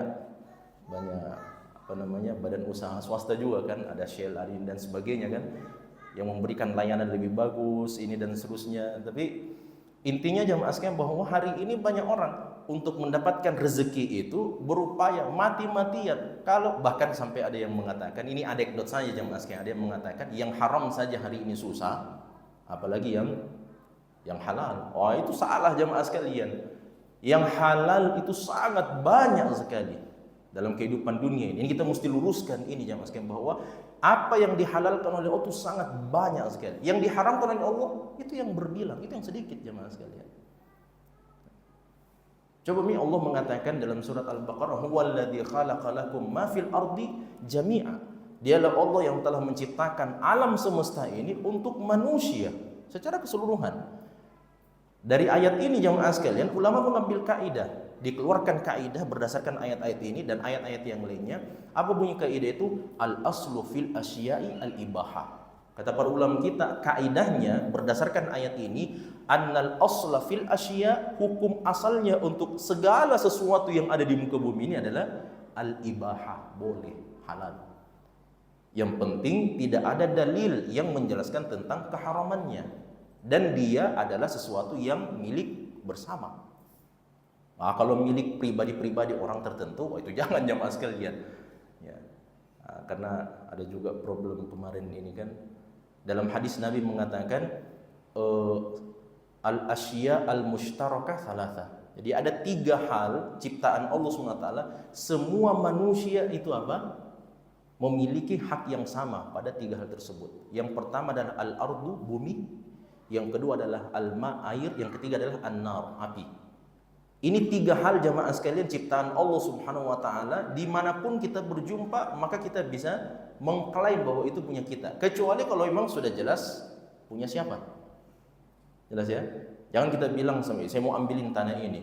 badan usaha swasta juga kan, ada Shell, Arin dan sebagainya kan, yang memberikan layanan lebih bagus ini dan seterusnya. Tapi intinya jamaah sekalian bahwa hari ini banyak orang untuk mendapatkan rezeki itu berupaya mati-matian. Kalau bahkan sampai ada yang mengatakan, ini anekdot saja jamaah sekalian, ada yang mengatakan yang haram saja hari ini susah, apalagi yang halal. Itu salah jamaah sekalian. Yang halal itu sangat banyak sekali dalam kehidupan dunia ini. Ini kita mesti luruskan ini jamaah sekalian, bahwa apa yang dihalalkan oleh Allah itu sangat banyak sekali. Yang diharamkan oleh Allah itu yang berbilang, itu yang sedikit jamaah sekalian. Coba Allah mengatakan dalam surat Al-Baqarah, "Huwallazi khalaqa lakum ma fil ardi jami'a." Dialah Allah yang telah menciptakan alam semesta ini untuk manusia secara keseluruhan. Dari ayat ini jamaah sekalian, ulama mengambil kaidah, dikeluarkan kaidah berdasarkan ayat-ayat ini dan ayat-ayat yang lainnya. Apa bunyi kaidah itu? Al-aslu fil asya'i al-ibahah. Kata para ulama kita, kaidahnya berdasarkan ayat ini, annal asla fil asya, hukum asalnya untuk segala sesuatu yang ada di muka bumi ini adalah al-ibahah, boleh, halal. Yang penting tidak ada dalil yang menjelaskan tentang keharamannya. dan dia adalah sesuatu yang milik bersama. Nah, kalau milik pribadi-pribadi orang tertentu, itu jangan jamaah sekalian. Ya. Nah, karena ada juga problem kemarin ini kan. Dalam hadis Nabi mengatakan al-asya al-mushtarakah thalatha. Jadi ada 3 hal ciptaan Allah SWT, semua manusia itu apa? Memiliki hak yang sama pada 3 hal tersebut. Yang pertama adalah al-ardu, bumi. Yang kedua adalah al-ma, air. Yang ketiga adalah an-nar, api. Ini 3 hal jamaah sekalian ciptaan Allah Subhanahu wa taala. Dimanapun kita berjumpa, maka kita bisa mengklaim bahwa itu punya kita. Kecuali kalau memang sudah jelas punya siapa. Jelas ya? Jangan kita bilang saya mau ambilin tanah ini.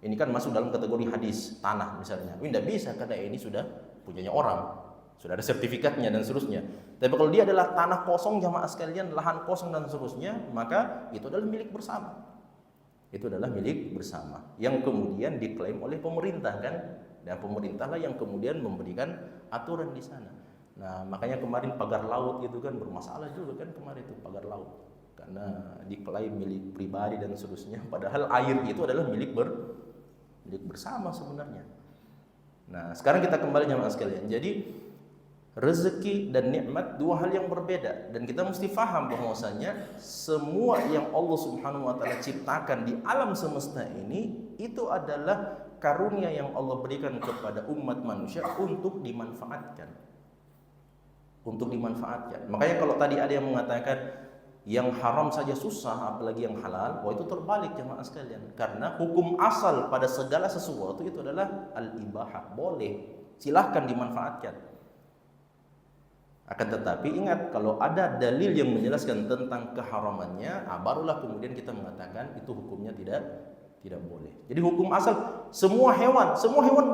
Ini kan masuk dalam kategori hadis, tanah misalnya. Ini tidak bisa karena ini sudah punyanya orang. Sudah ada sertifikatnya dan seterusnya. Tapi kalau dia adalah tanah kosong jamaah sekalian, lahan kosong dan seterusnya, maka itu adalah milik bersama. Itu adalah milik bersama yang kemudian diklaim oleh pemerintah kan, dan pemerintahlah yang kemudian memberikan aturan di sana. Nah, makanya kemarin pagar laut itu kan bermasalah juga kan kemarin itu pagar laut. Karena diklaim milik pribadi dan seterusnya, padahal air itu adalah milik bersama sebenarnya. Nah, sekarang kita kembali jemaah sekalian. Jadi rezeki dan nikmat 2 hal yang berbeda, dan kita mesti faham bahwasanya semua yang Allah Subhanahu wa taala ciptakan di alam semesta ini itu adalah karunia yang Allah berikan kepada umat manusia untuk dimanfaatkan. Untuk dimanfaatkan. Makanya kalau tadi ada yang mengatakan yang haram saja susah, apalagi yang halal, itu terbalik jemaah sekalian. Karena hukum asal pada segala sesuatu itu adalah al-ibahah, boleh, silahkan dimanfaatkan. Akan tetapi ingat, kalau ada dalil yang menjelaskan tentang keharamannya, barulah kemudian kita mengatakan itu hukumnya tidak boleh. Jadi hukum asal semua hewan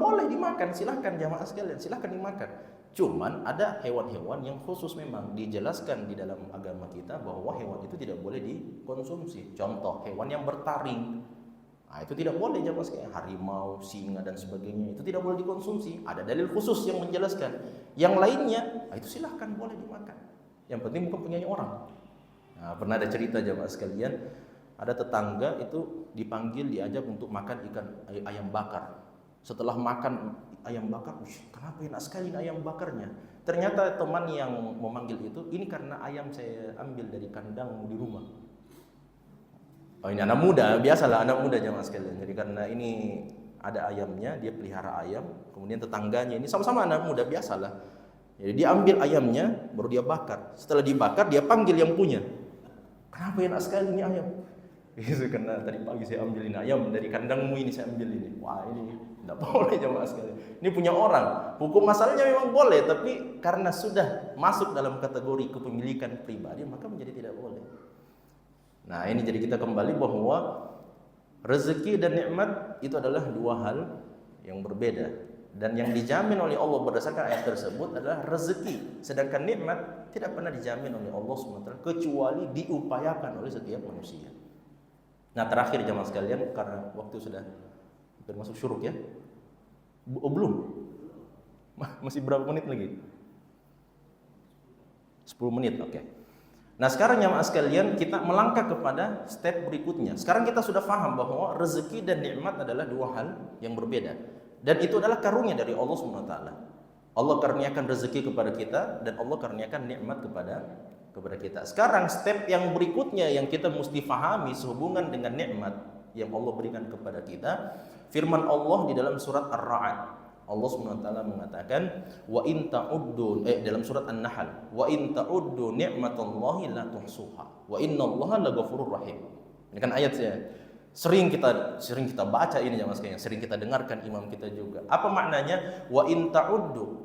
boleh dimakan, silahkan jemaah sekalian, silahkan dimakan. Cuman ada hewan-hewan yang khusus memang dijelaskan di dalam agama kita bahwa hewan itu tidak boleh dikonsumsi. Contoh hewan yang bertaring, itu tidak boleh jemaah sekalian. Harimau, singa dan sebagainya itu tidak boleh dikonsumsi. Ada dalil khusus yang menjelaskan. Yang lainnya itu silahkan boleh dimakan. Yang penting bukan punyanya orang. Nah, pernah ada cerita jemaah sekalian, ada tetangga itu dipanggil diajak untuk makan ayam bakar. Setelah makan ayam bakar, kenapa enak sekali ayam bakarnya? Ternyata teman yang memanggil itu, ini karena ayam saya ambil dari kandang di rumah. Ini anak muda, biasalah anak muda jemaah sekalian. Jadi karena ini ada ayamnya, dia pelihara ayam, kemudian tetangganya ini sama-sama anak muda, biasalah. Jadi dia ambil ayamnya, baru dia bakar. Setelah dibakar, dia panggil yang punya. Kenapa enak sekali ini ayam? Karena tadi pagi saya ambilin ayam dari kandangmu ini, saya ambil ini. Wah, ini tidak boleh jemaah sekalian. Ini punya orang. Hukum asalnya memang boleh, tapi karena sudah masuk dalam kategori kepemilikan pribadi, maka menjadi tidak boleh. Nah, ini jadi kita kembali bahwa rezeki dan nikmat itu adalah 2 hal yang berbeda, dan yang dijamin oleh Allah berdasarkan ayat tersebut adalah rezeki, sedangkan nikmat tidak pernah dijamin oleh Allah SWT kecuali diupayakan oleh setiap manusia. Nah, terakhir jemaah sekalian, karena waktu sudah hampir masuk syuruk ya. Belum? Masih berapa menit lagi? 10 menit, oke. Nah, sekarang jemaah sekalian, kita melangkah kepada step berikutnya. Sekarang kita sudah paham bahwa rezeki dan nikmat adalah 2 hal yang berbeda, dan itu adalah karunia dari Allah SWT. Allah karuniakan rezeki kepada kita, dan Allah karuniakan nikmat kepada kita. Sekarang step yang berikutnya yang kita mesti fahami sehubungan dengan nikmat yang Allah berikan kepada kita, firman Allah di dalam surat Ar-Ra'd. Allah SWT mengatakan, wa in ta'uddu dalam surat An-Nahl, wa in ta'uddu ni'matallahi la tuhsuha wa innallaha laghafurur rahim. Ini kan ayat ya. Sering kita baca ini jemaah sekalian, sering kita dengarkan imam kita juga. Apa maknanya? Wa in ta'uddu,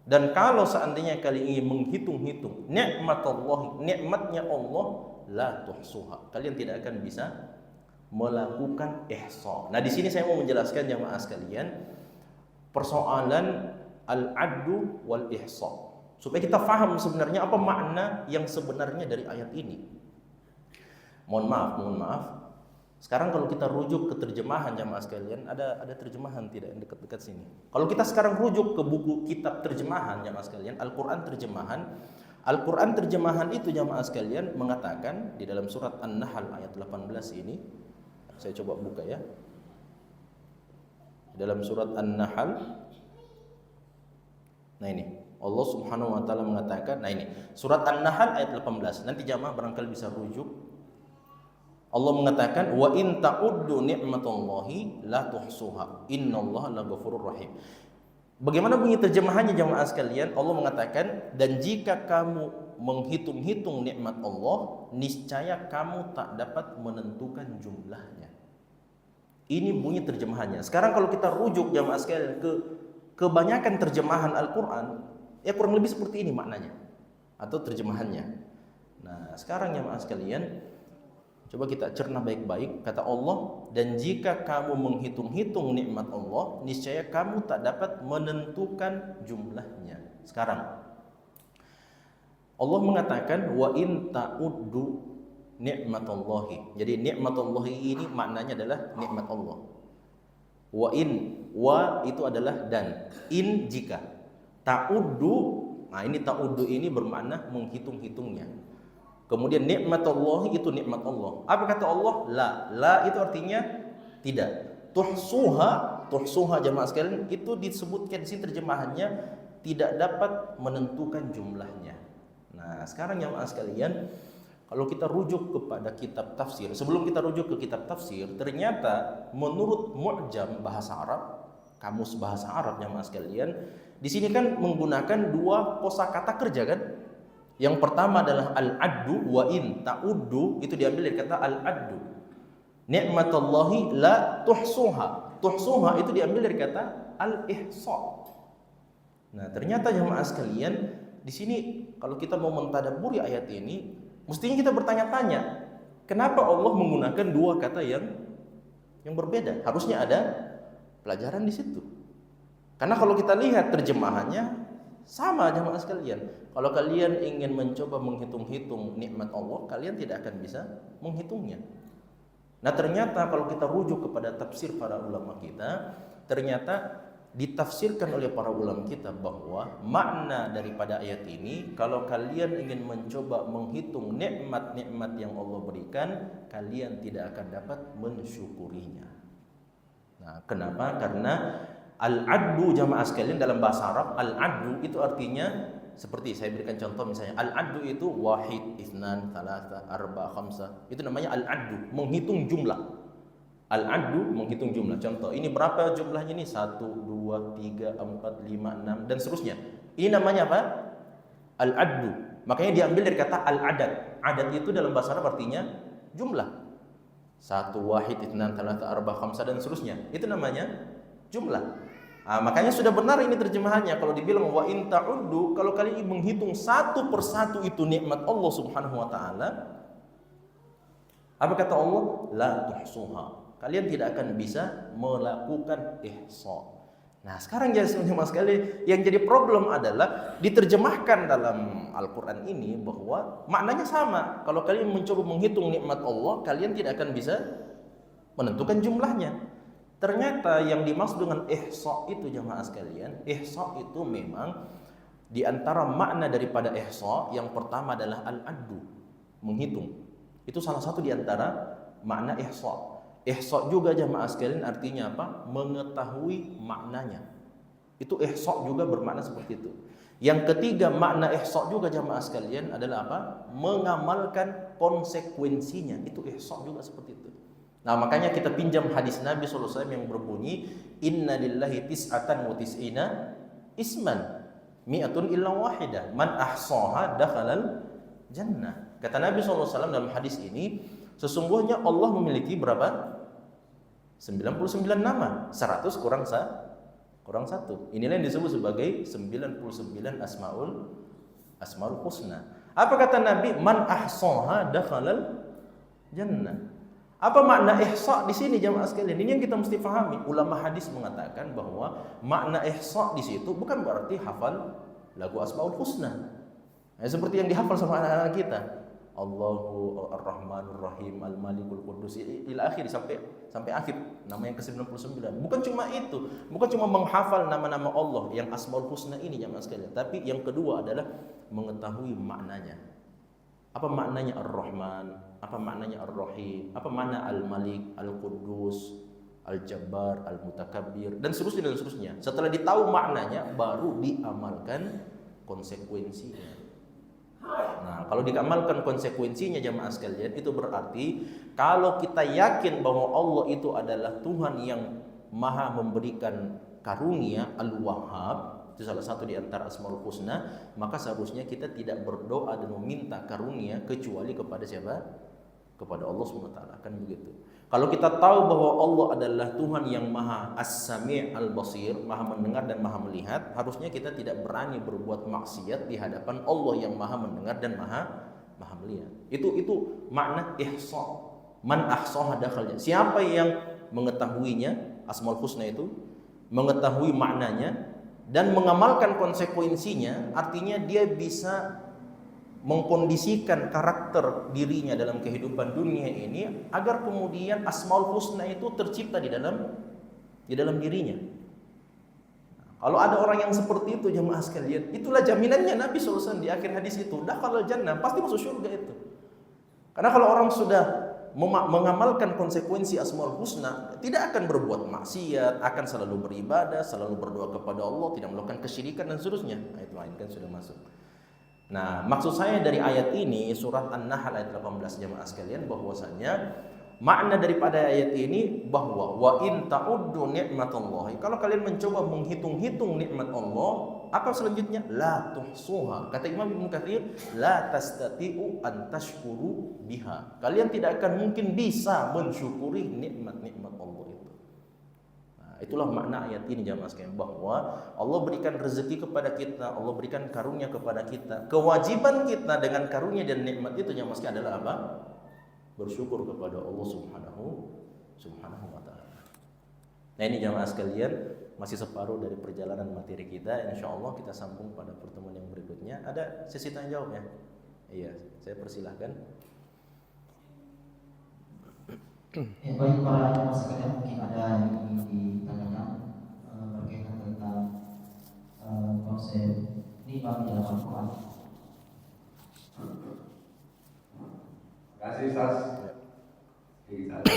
dan kalau seandainya kalian ingin menghitung-hitung nikmatnya Allah, la tuhsuha, kalian tidak akan bisa melakukan ihsa. Nah, di sini saya mau menjelaskan jemaah sekalian persoalan al-addu wal ihsa, supaya kita paham sebenarnya apa makna yang sebenarnya dari ayat ini. Mohon maaf. Sekarang kalau kita rujuk ke terjemahan jemaah sekalian, ada terjemahan tidak yang dekat-dekat sini. Kalau kita sekarang rujuk ke buku kitab terjemahan jemaah sekalian, Al-Qur'an terjemahan, Al-Quran terjemahan itu jamaah sekalian mengatakan di dalam surat An-Nahl ayat 18 ini, saya coba buka ya. Dalam surat An-Nahl, nah ini Allah Subhanahu wa taala mengatakan, nah ini surat An-Nahl ayat 18. Nanti jamaah barangkali bisa rujuk. Allah mengatakan wa in ta'uddu ni'matallahi la tuhsuha innallaha laghafurur rahim. Bagaimana bunyi terjemahannya jamaah sekalian? Allah mengatakan, dan jika kamu menghitung-hitung nikmat Allah, niscaya kamu tak dapat menentukan jumlahnya. Ini bunyi terjemahannya. Sekarang kalau kita rujuk jamaah sekalian ke kebanyakan terjemahan Al-Quran, ya kurang lebih seperti ini maknanya atau terjemahannya. Nah, sekarang jamaah sekalian, coba kita cerna baik-baik. Kata Allah, dan jika kamu menghitung-hitung nikmat Allah, niscaya kamu tak dapat menentukan jumlahnya. Sekarang Allah mengatakan wa in ta'uddu ni'matallahi. Jadi ni'matallahi ini maknanya adalah nikmat Allah. Wa itu adalah dan, in jika, ta'uddu, nah ini ta'uddu ini bermakna menghitung-hitungnya. Kemudian nikmat Allah itu nikmat Allah. Apa kata Allah? La itu artinya tidak. Tuhsuha jamaah sekalian itu disebutkan di sini terjemahannya tidak dapat menentukan jumlahnya. Nah, sekarang jamaah sekalian, kalau kita rujuk kepada kitab tafsir, sebelum kita rujuk ke kitab tafsir, ternyata menurut Mu'jam bahasa Arab, kamus bahasa Arab jamaah sekalian, di sini kan menggunakan dua kosakata kerja kan? Yang pertama adalah al-addu, wa in ta'uddu itu diambil dari kata al-addu. Ni'matallahi la tuhsuha. Tuhsuha itu diambil dari kata al-ihsa. Nah, ternyata jemaah sekalian, di sini kalau kita mau mentadabburi ayat ini, mestinya kita bertanya-tanya, kenapa Allah menggunakan dua kata yang berbeda? Harusnya ada pelajaran di situ. Karena kalau kita lihat terjemahannya sama jemaah sekalian. Kalau kalian ingin mencoba menghitung-hitung nikmat Allah, kalian tidak akan bisa menghitungnya. Nah, ternyata kalau kita rujuk kepada tafsir para ulama kita, ternyata ditafsirkan oleh para ulama kita bahwa makna daripada ayat ini, kalau kalian ingin mencoba menghitung nikmat-nikmat yang Allah berikan, kalian tidak akan dapat mensyukurinya. Nah, kenapa? Karena al-addu jamaah sekalian dalam bahasa Arab, al-addu itu artinya seperti saya berikan contoh misalnya, al-addu itu wahid, itsnan, tsalatsa, arba, khamsa. Itu namanya al-addu, menghitung jumlah. Al-addu menghitung jumlah. Contoh, ini berapa jumlahnya ini? 1, 2, 3, 4, 5, 6 dan seterusnya. Ini namanya apa? Al-addu. Makanya diambil dari kata al-adad. Adad itu dalam bahasa Arab artinya jumlah. 1, wahid, itsnan, tsalatsa, arba, khamsa dan seterusnya. Itu namanya jumlah. Nah, makanya sudah benar ini terjemahannya. Kalau dibilang wa in ta'uddu, kalau kalian menghitung satu persatu itu nikmat Allah Subhanahu wa taala, apa kata Allah? La tuhsuha. Kalian tidak akan bisa melakukan ihsa. Nah, sekarang jemaah sekali, yang jadi problem adalah diterjemahkan dalam Al-Qur'an ini bahwa maknanya sama. Kalau kalian mencoba menghitung nikmat Allah, kalian tidak akan bisa menentukan jumlahnya. Ternyata yang dimaksud dengan ihsa itu jemaah sekalian, ihsa itu memang di antara makna daripada ihsa yang pertama adalah al-addu, menghitung. Itu salah satu di antara makna ihsa. Ihsa juga jemaah sekalian artinya apa? Mengetahui maknanya. Itu ihsa juga bermakna seperti itu. Yang ketiga makna ihsa juga jemaah sekalian adalah apa? Mengamalkan konsekuensinya. Itu ihsa juga seperti itu. Nah, makanya kita pinjam hadis Nabi SAW yang berbunyi inna lillahi tis'atan wa tis'ina isman mi'atun illa wahidah man ahsaha dakhalal jannah. Kata Nabi SAW dalam hadis ini, sesungguhnya Allah memiliki berapa? 99 nama, 100 kurang 1. Inilah yang disebut sebagai 99 asmaul husna. Apa kata Nabi? Man ahsaha dakhalal jannah. Apa makna ihsa di sini jamaah sekalian? Ini yang kita mesti pahami. Ulama hadis mengatakan bahwa makna ihsa di situ bukan berarti hafal lagu Asmaul Husna. Seperti yang dihafal sama anak-anak kita. Allahu Ar-Rahmanur Rahim, Al-Malikul Qudus ila akhir sampai akhir nama yang ke-99. Bukan cuma itu, bukan cuma menghafal nama-nama Allah yang Asmaul Husna ini jemaah sekalian, tapi yang kedua adalah mengetahui maknanya. Apa maknanya Ar-Rahman? Apa maknanya Ar-Rahim? Apa makna Al-Malik, Al-Quddus, Al-Jabbar, Al-Mutakabbir dan seterusnya. Setelah ditahu maknanya baru diamalkan konsekuensinya. Nah, kalau diamalkan konsekuensinya jemaah sekalian, itu berarti kalau kita yakin bahwa Allah itu adalah Tuhan yang Maha memberikan karunia, Al-Wahhab, itu salah satu di antara Asmaul Husna, maka seharusnya kita tidak berdoa dan meminta karunia kecuali kepada siapa? Kepada Allah SWT, kan begitu. Kalau kita tahu bahwa Allah adalah Tuhan yang Maha As-Sami' Al-Basir, Maha mendengar dan Maha melihat, harusnya kita tidak berani berbuat maksiat di hadapan Allah yang Maha mendengar dan Maha melihat. Itu makna ihsa. Man ahsaha dakhala. Siapa yang mengetahuinya, Asmaul Husna itu, mengetahui maknanya dan mengamalkan konsekuensinya, artinya dia bisa mengkondisikan karakter dirinya dalam kehidupan dunia ini agar kemudian Asmaul Husna itu tercipta di dalam dirinya. Kalau ada orang yang seperti itu jemaah sekalian, itulah jaminannya Nabi SAW di akhir hadis itu, dakhalal jannah, pasti masuk surga itu. Karena kalau orang sudah mengamalkan konsekuensi Asmaul Husna, tidak akan berbuat maksiat, akan selalu beribadah, selalu berdoa kepada Allah, tidak melakukan kesyirikan dan seterusnya. Nah, itu lain kan sudah masuk. Nah, maksud saya dari ayat ini, surat An-Nahl ayat 18 jemaah sekalian, bahwasanya makna daripada ayat ini bahwa wa in ta'uddu ni'matallahi, kalau kalian mencoba menghitung-hitung nikmat Allah, apa selanjutnya? La tuhsuha. Kata Imam Ibnu Katsir, la tastati'u an tashkuru biha. Kalian tidak akan mungkin bisa mensyukuri nikmat-nikmat Allah itu. Itulah makna ayat ini jemaah sekalian, bahwa Allah berikan rezeki kepada kita, Allah berikan karunia kepada kita. Kewajiban kita dengan karunia dan nikmat itu jemaah sekalian adalah apa? Bersyukur kepada Allah Subhanahu wa taala. Nah, ini jemaah sekalian, masih separuh dari perjalanan materi kita. Insyaallah kita sambung pada pertemuan yang berikutnya. Ada sesi tanya jawab ya? Iya, saya persilahkan. Ya, bagi para jemaah sekalian, mungkin ada yang ingin ditanyakan berkaitan tentang konsep nikmat di dalam Al-Quran. Terima kasih Ustaz. Sedikit saja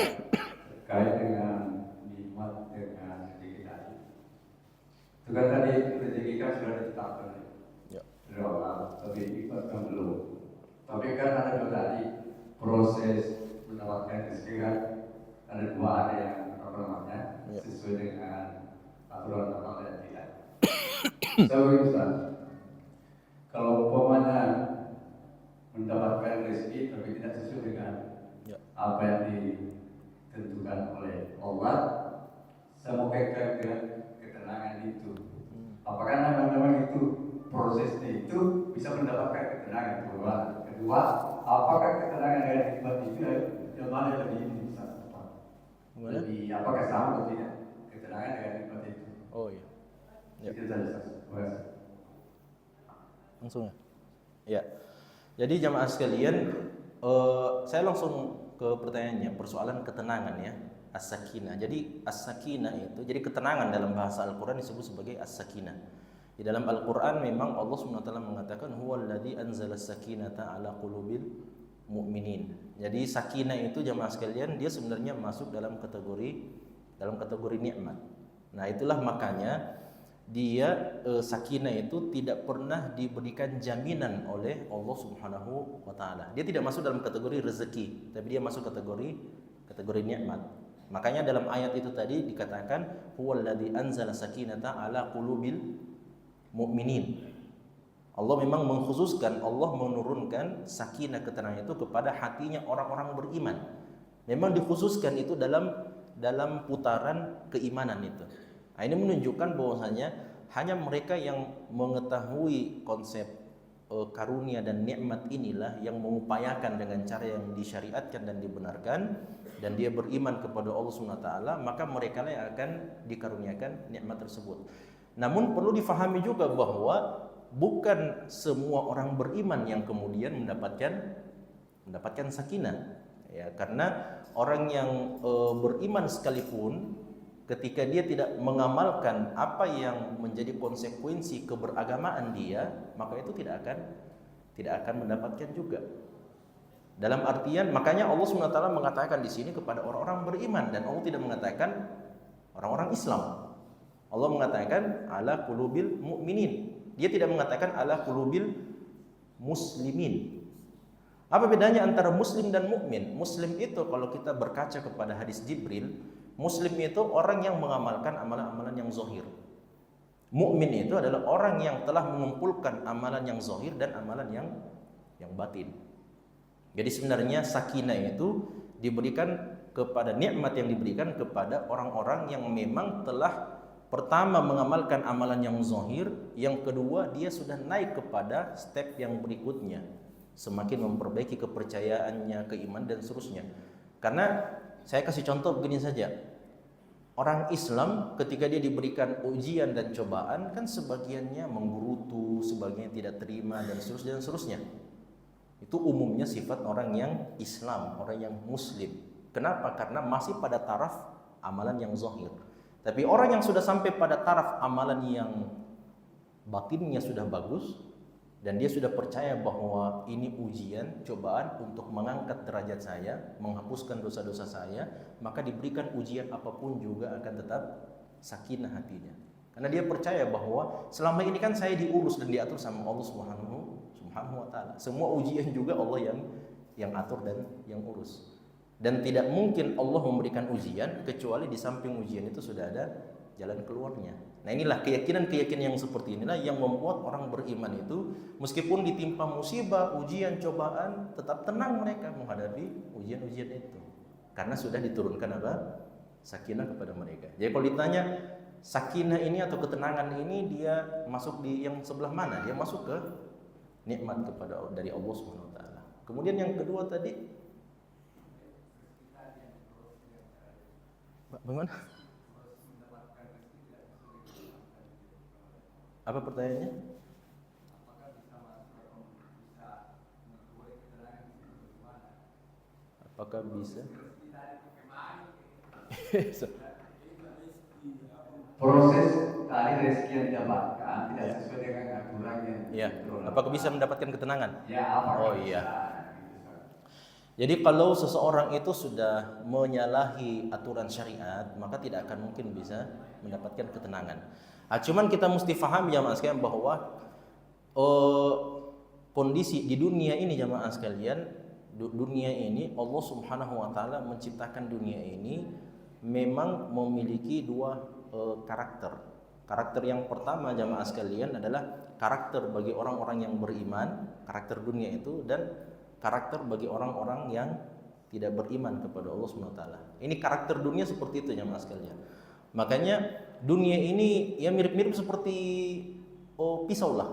terkait dengan nikmat dengan rezeki tadi. Itu kan tadi rezeki kan sudah ditetapkan dari Allah, tapi nikmat kan belum. Tapi kan ada juga tadi proses mendapatkan rezeki kan ada dua, ada yang apa namanya sesuai dengan aturan Allah dan tidak. Saya Ustaz, kalau umpamanya mendapatkan rezeki tapi tidak sesuai dengan apa yang ditentukan oleh Allah, saya mau kaitkan dengan ketenangan itu. Apakah memang itu prosesnya itu bisa mendapatkan ketenangan? Kedua, apakah ketenangan dari nikmat itu yang mana lebih ini bisa tepat? Lebih apakah sama atau tidak ketenangan dengan nikmat itu? Oh iya. Itu saja. Terima kasih. Langsung ya. Ya. Jadi jamaah sekalian, saya langsung ke pertanyaannya, persoalan ketenangan ya, as-sakinah. Jadi as-sakinah itu, jadi ketenangan dalam bahasa Al-Quran disebut sebagai as-sakinah. Di dalam Al-Quran memang Allah SWT mengatakan huwallazi anzala as-sakinata ala qulubil mu'minin. Jadi sakinah itu jamaah sekalian, dia sebenarnya masuk dalam kategori nikmat. Nah, itulah makanya dia sakinah itu tidak pernah diberikan jaminan oleh Allah Subhanahu wa taala. Dia tidak masuk dalam kategori rezeki, tapi dia masuk kategori nikmat. Makanya dalam ayat itu tadi dikatakan huwallazi anzala sakinata ala qulubil mu'minin. Allah memang mengkhususkan, Allah menurunkan sakinah, ketenangan itu kepada hatinya orang-orang beriman. Memang dikhususkan itu dalam putaran keimanan itu. Nah, ini menunjukkan bahwasanya hanya mereka yang mengetahui konsep karunia dan nikmat inilah yang mengupayakan dengan cara yang disyariatkan dan dibenarkan, dan dia beriman kepada Allah SWT, maka mereka lah yang akan dikaruniakan nikmat tersebut. Namun perlu difahami juga bahwa bukan semua orang beriman yang kemudian mendapatkan mendapatkan sakinah. Ya, karena orang yang beriman sekalipun ketika dia tidak mengamalkan apa yang menjadi konsekuensi keberagamaan dia, maka itu tidak akan mendapatkan juga. Dalam artian, makanya Allah SWT mengatakan di sini kepada orang-orang beriman, dan Allah tidak mengatakan orang-orang Islam. Allah mengatakan ala qulubil mu'minin. Dia tidak mengatakan ala qulubil muslimin. Apa bedanya antara muslim dan mukmin? Muslim itu kalau kita berkaca kepada hadis Jibril, muslim itu orang yang mengamalkan amalan-amalan yang zahir. Mukmin itu adalah orang yang telah mengumpulkan amalan yang zahir dan amalan yang batin. Jadi sebenarnya sakinah itu diberikan kepada nikmat yang diberikan kepada orang-orang yang memang telah pertama mengamalkan amalan yang zahir, yang kedua dia sudah naik kepada step yang berikutnya, semakin memperbaiki kepercayaannya, keimanan dan seterusnya. Karena saya kasih contoh begini saja. Orang Islam ketika dia diberikan ujian dan cobaan kan sebagiannya menggerutu, sebagiannya tidak terima dan seterusnya. Itu umumnya sifat orang yang Islam, orang yang Muslim. Kenapa? Karena masih pada taraf amalan yang zahir. Tapi orang yang sudah sampai pada taraf amalan yang batinnya sudah bagus, dan dia sudah percaya bahwa ini ujian, cobaan untuk mengangkat derajat saya, menghapuskan dosa-dosa saya, maka diberikan ujian apapun juga akan tetap sakinah hatinya. Karena dia percaya bahwa selama ini kan saya diurus dan diatur sama Allah Subhanahu wa taala. Semua ujian juga Allah yang atur dan yang urus. Dan tidak mungkin Allah memberikan ujian kecuali di samping ujian itu sudah ada jalan keluarnya. Nah, inilah keyakinan-keyakinan yang seperti inilah yang membuat orang beriman itu meskipun ditimpa musibah, ujian, cobaan, tetap tenang mereka menghadapi ujian-ujian itu. Karena sudah diturunkan apa? Sakinah kepada mereka. Jadi kalau ditanya sakinah ini atau ketenangan ini dia masuk di yang sebelah mana? Dia masuk ke nikmat kepada dari Allah Subhanahu wa taala. Kemudian yang kedua tadi bagaimana? Apa pertanyaannya? Apakah bisa? Proses tadi rezeki yang didapatkan tidak sesuai dengan aturan yang ya. Apakah bisa mendapatkan ketenangan? Ya, apakah iya. Jadi kalau seseorang itu sudah menyalahi aturan syariat, maka tidak akan mungkin bisa mendapatkan ketenangan. Cuman kita mesti paham jamaah sekalian bahwa kondisi di dunia ini jamaah sekalian, dunia ini Allah Subhanahu wa taala menciptakan dunia ini memang memiliki dua karakter. Karakter yang pertama jamaah sekalian adalah karakter bagi orang-orang yang beriman, karakter dunia itu, dan karakter bagi orang-orang yang tidak beriman kepada Allah Subhanahu wa taala. Ini karakter dunia seperti itu jamaah sekalian. Makanya dunia ini ya mirip-mirip seperti pisau lah.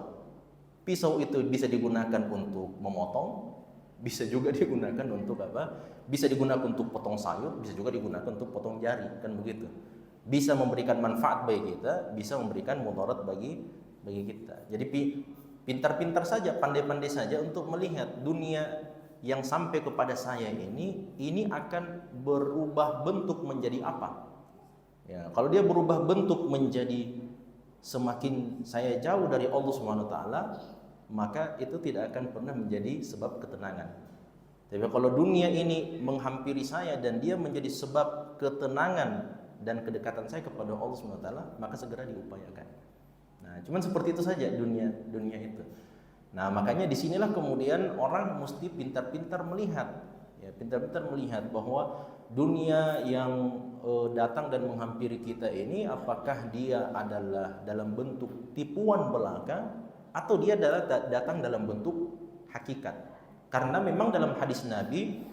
Pisau itu bisa digunakan untuk memotong, bisa juga digunakan untuk apa? Bisa digunakan untuk potong sayur, bisa juga digunakan untuk potong jari, kan begitu. Bisa memberikan manfaat bagi kita, bisa memberikan mudarat bagi kita. Jadi pintar-pintar saja, pandai-pandai saja untuk melihat dunia yang sampai kepada saya ini akan berubah bentuk menjadi apa. Ya, kalau dia berubah bentuk menjadi semakin saya jauh dari Allah Subhanahu wa taala, maka itu tidak akan pernah menjadi sebab ketenangan. Tapi kalau dunia ini menghampiri saya dan dia menjadi sebab ketenangan dan kedekatan saya kepada Allah Subhanahu wa taala, maka segera diupayakan. Nah, cuman seperti itu saja dunia itu. Nah, makanya disinilah kemudian orang mesti pintar-pintar melihat, ya, pintar-pintar melihat bahwa dunia yang datang dan menghampiri kita ini apakah dia adalah dalam bentuk tipuan belaka atau dia datang dalam bentuk hakikat. Karena memang dalam hadis Nabi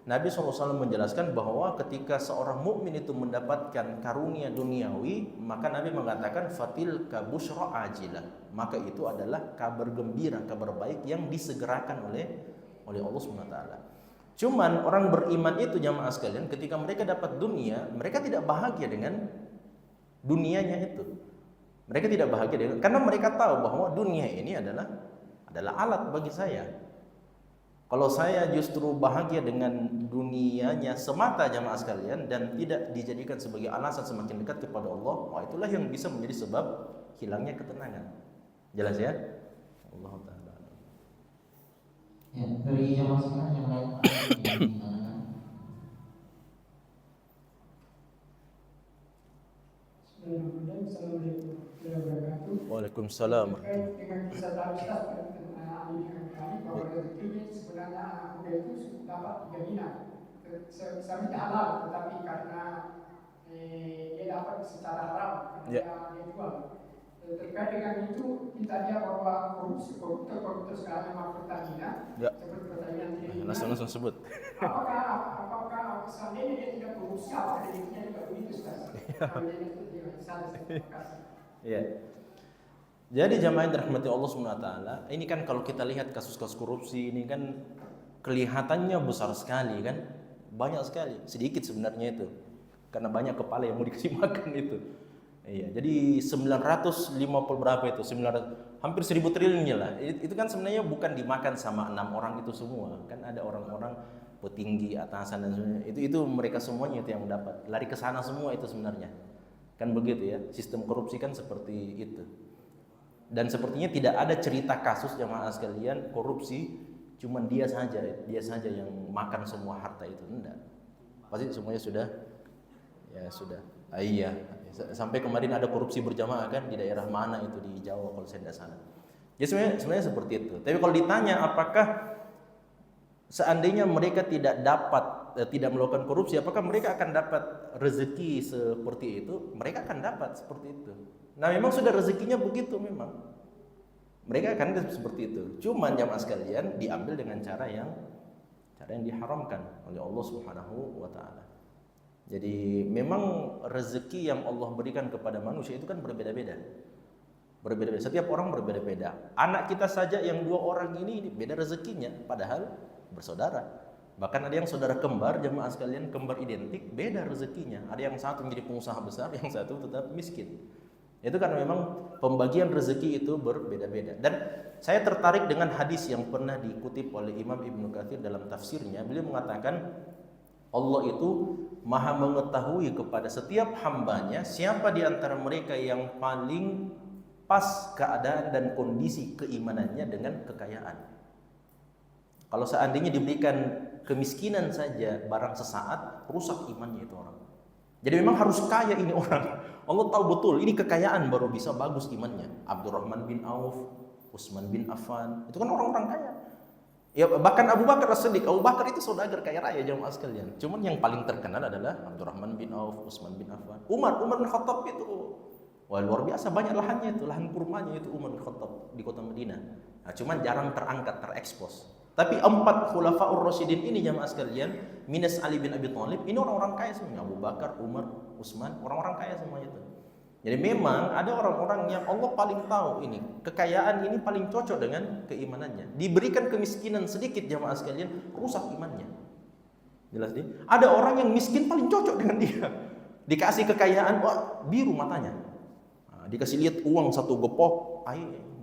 SAW menjelaskan bahwa ketika seorang mukmin itu mendapatkan karunia duniawi, maka Nabi mengatakan fatil kabushra ajilah, maka itu adalah kabar gembira, kabar baik yang disegerakan oleh Allah Subhanahu wa taala. Cuman orang beriman itu jamaah sekalian, ketika mereka dapat dunia, mereka tidak bahagia dengan dunianya itu. Mereka tidak bahagia dengan, karena mereka tahu bahwa dunia ini adalah alat bagi saya. Kalau saya justru bahagia dengan dunianya semata jamaah sekalian dan tidak dijadikan sebagai alasan semakin dekat kepada Allah, wah itulah yang bisa menjadi sebab hilangnya ketenangan. Jelas ya? Allah Ta'ala. Ya, dari jamaah sekarang yang lain ada yang ditanyakan. Assalamualaikum warahmatullahi wabarakatuh. Waalaikumsalam. Terkait dengan kisah tadi Ustaz tentang Ali dengan kami bahwa rezekinya sebenarnya anak muda itu dapat jaminan sebenarnya halal, tetapi karena dia dapat secara haram karena dia jual. Terkait dengan itu kita lihat bahwa koruptor sekarang memang Pertamina seperti Pertamina tidak Langsung sebut. apakah seandainya dia tidak korupsi apakah dia juga begitu Ustaz? Iya. Jadi jamaah yang dirahmati Allah Subhanahu wa taala, ini kan kalau kita lihat kasus-kasus korupsi ini kan kelihatannya besar sekali kan? Banyak sekali, sedikit sebenarnya itu. Karena banyak kepala yang mau dikasih makan itu. Iya, jadi 950 berapa itu? 900 hampir 1000 triliunnya lah. Itu kan sebenarnya bukan dimakan sama 6 orang itu semua. Kan ada orang-orang petinggi, atasan dan sebagainya. Itu mereka semuanya itu yang dapat. Lari ke sana semua itu sebenarnya. Kan begitu ya. Sistem korupsi kan seperti itu. Dan sepertinya tidak ada cerita kasus jamaah sekalian korupsi cuman dia saja yang makan semua harta itu, enggak. Pasti semuanya sudah iya. Sampai kemarin ada korupsi berjamaah kan di daerah mana itu di Jawa kalau saya tidak salah. Ya sebenarnya seperti itu. Tapi kalau ditanya apakah seandainya mereka tidak melakukan korupsi, apakah mereka akan dapat rezeki seperti itu? Mereka akan dapat seperti itu. Nah, memang sudah rezekinya begitu memang. Mereka akan seperti itu. Cuman jamaah sekalian diambil dengan cara yang diharamkan oleh Allah Subhanahu wa taala. Jadi memang rezeki yang Allah berikan kepada manusia itu kan berbeda-beda. Berbeda-beda. Setiap orang berbeda-beda. Anak kita saja yang 2 orang ini beda rezekinya padahal bersaudara. Bahkan ada yang saudara kembar, jamaah sekalian, kembar identik, beda rezekinya. Ada yang satu menjadi pengusaha besar, yang satu tetap miskin. Itu karena memang pembagian rezeki itu berbeda-beda. Dan saya tertarik dengan hadis yang pernah dikutip oleh Imam Ibnu Katsir dalam tafsirnya. Beliau mengatakan Allah itu maha mengetahui kepada setiap hambanya siapa di antara mereka yang paling pas keadaan dan kondisi keimanannya dengan kekayaan. Kalau seandainya diberikan kemiskinan saja barang sesaat, rusak imannya itu orang. Jadi memang harus kaya ini orang. Allah tahu betul ini kekayaan baru bisa bagus imannya. Abdurrahman bin Auf, Utsman bin Affan, itu kan orang-orang kaya. Ya bahkan Abu Bakar As-Siddiq, Abu Bakar itu saudagar kaya raya jamaah sekalian. Cuman yang paling terkenal adalah Abdurrahman bin Auf, Utsman bin Affan. Umar bin Khattab itu wah luar biasa banyak lahannya itu, lahan kurmanya itu Umar bin Khattab di kota Madinah. Nah, cuman jarang terangkat, terekspos. Tapi 4 khulafaur rasyidin ini jamaah sekalian, minus Ali bin Abi Thalib, ini orang-orang kaya semuanya. Abu Bakar, Umar, Utsman, orang-orang kaya semuanya itu. Jadi memang ada orang-orang yang Allah paling tahu ini, kekayaan ini paling cocok dengan keimanannya. Diberikan kemiskinan sedikit jamaah sekalian, rusak imannya. Jelas nih? Ada orang yang miskin paling cocok dengan dia. Dikasih kekayaan, wah biru matanya. Nah, dikasih lihat uang 1 gepok,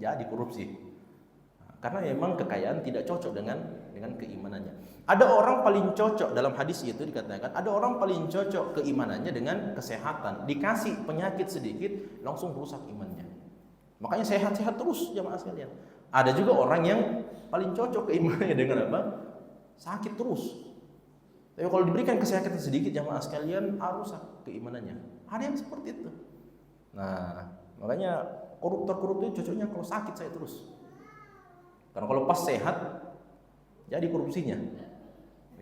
jadi korupsi. Karena memang kekayaan tidak cocok dengan keimanannya. Ada orang paling cocok dalam hadis itu dikatakan, ada orang paling cocok keimanannya dengan kesehatan. Dikasih penyakit sedikit langsung rusak imannya. Makanya sehat-sehat terus jamaah sekalian. Ada juga orang yang paling cocok keimanannya dengan apa? Sakit terus. Tapi kalau diberikan kesehatan sedikit jamaah sekalian, rusak keimanannya. Ada yang seperti itu. Nah, makanya koruptor itu cocoknya kalau sakit saya terus. Karena kalau pas sehat jadi korupsinya.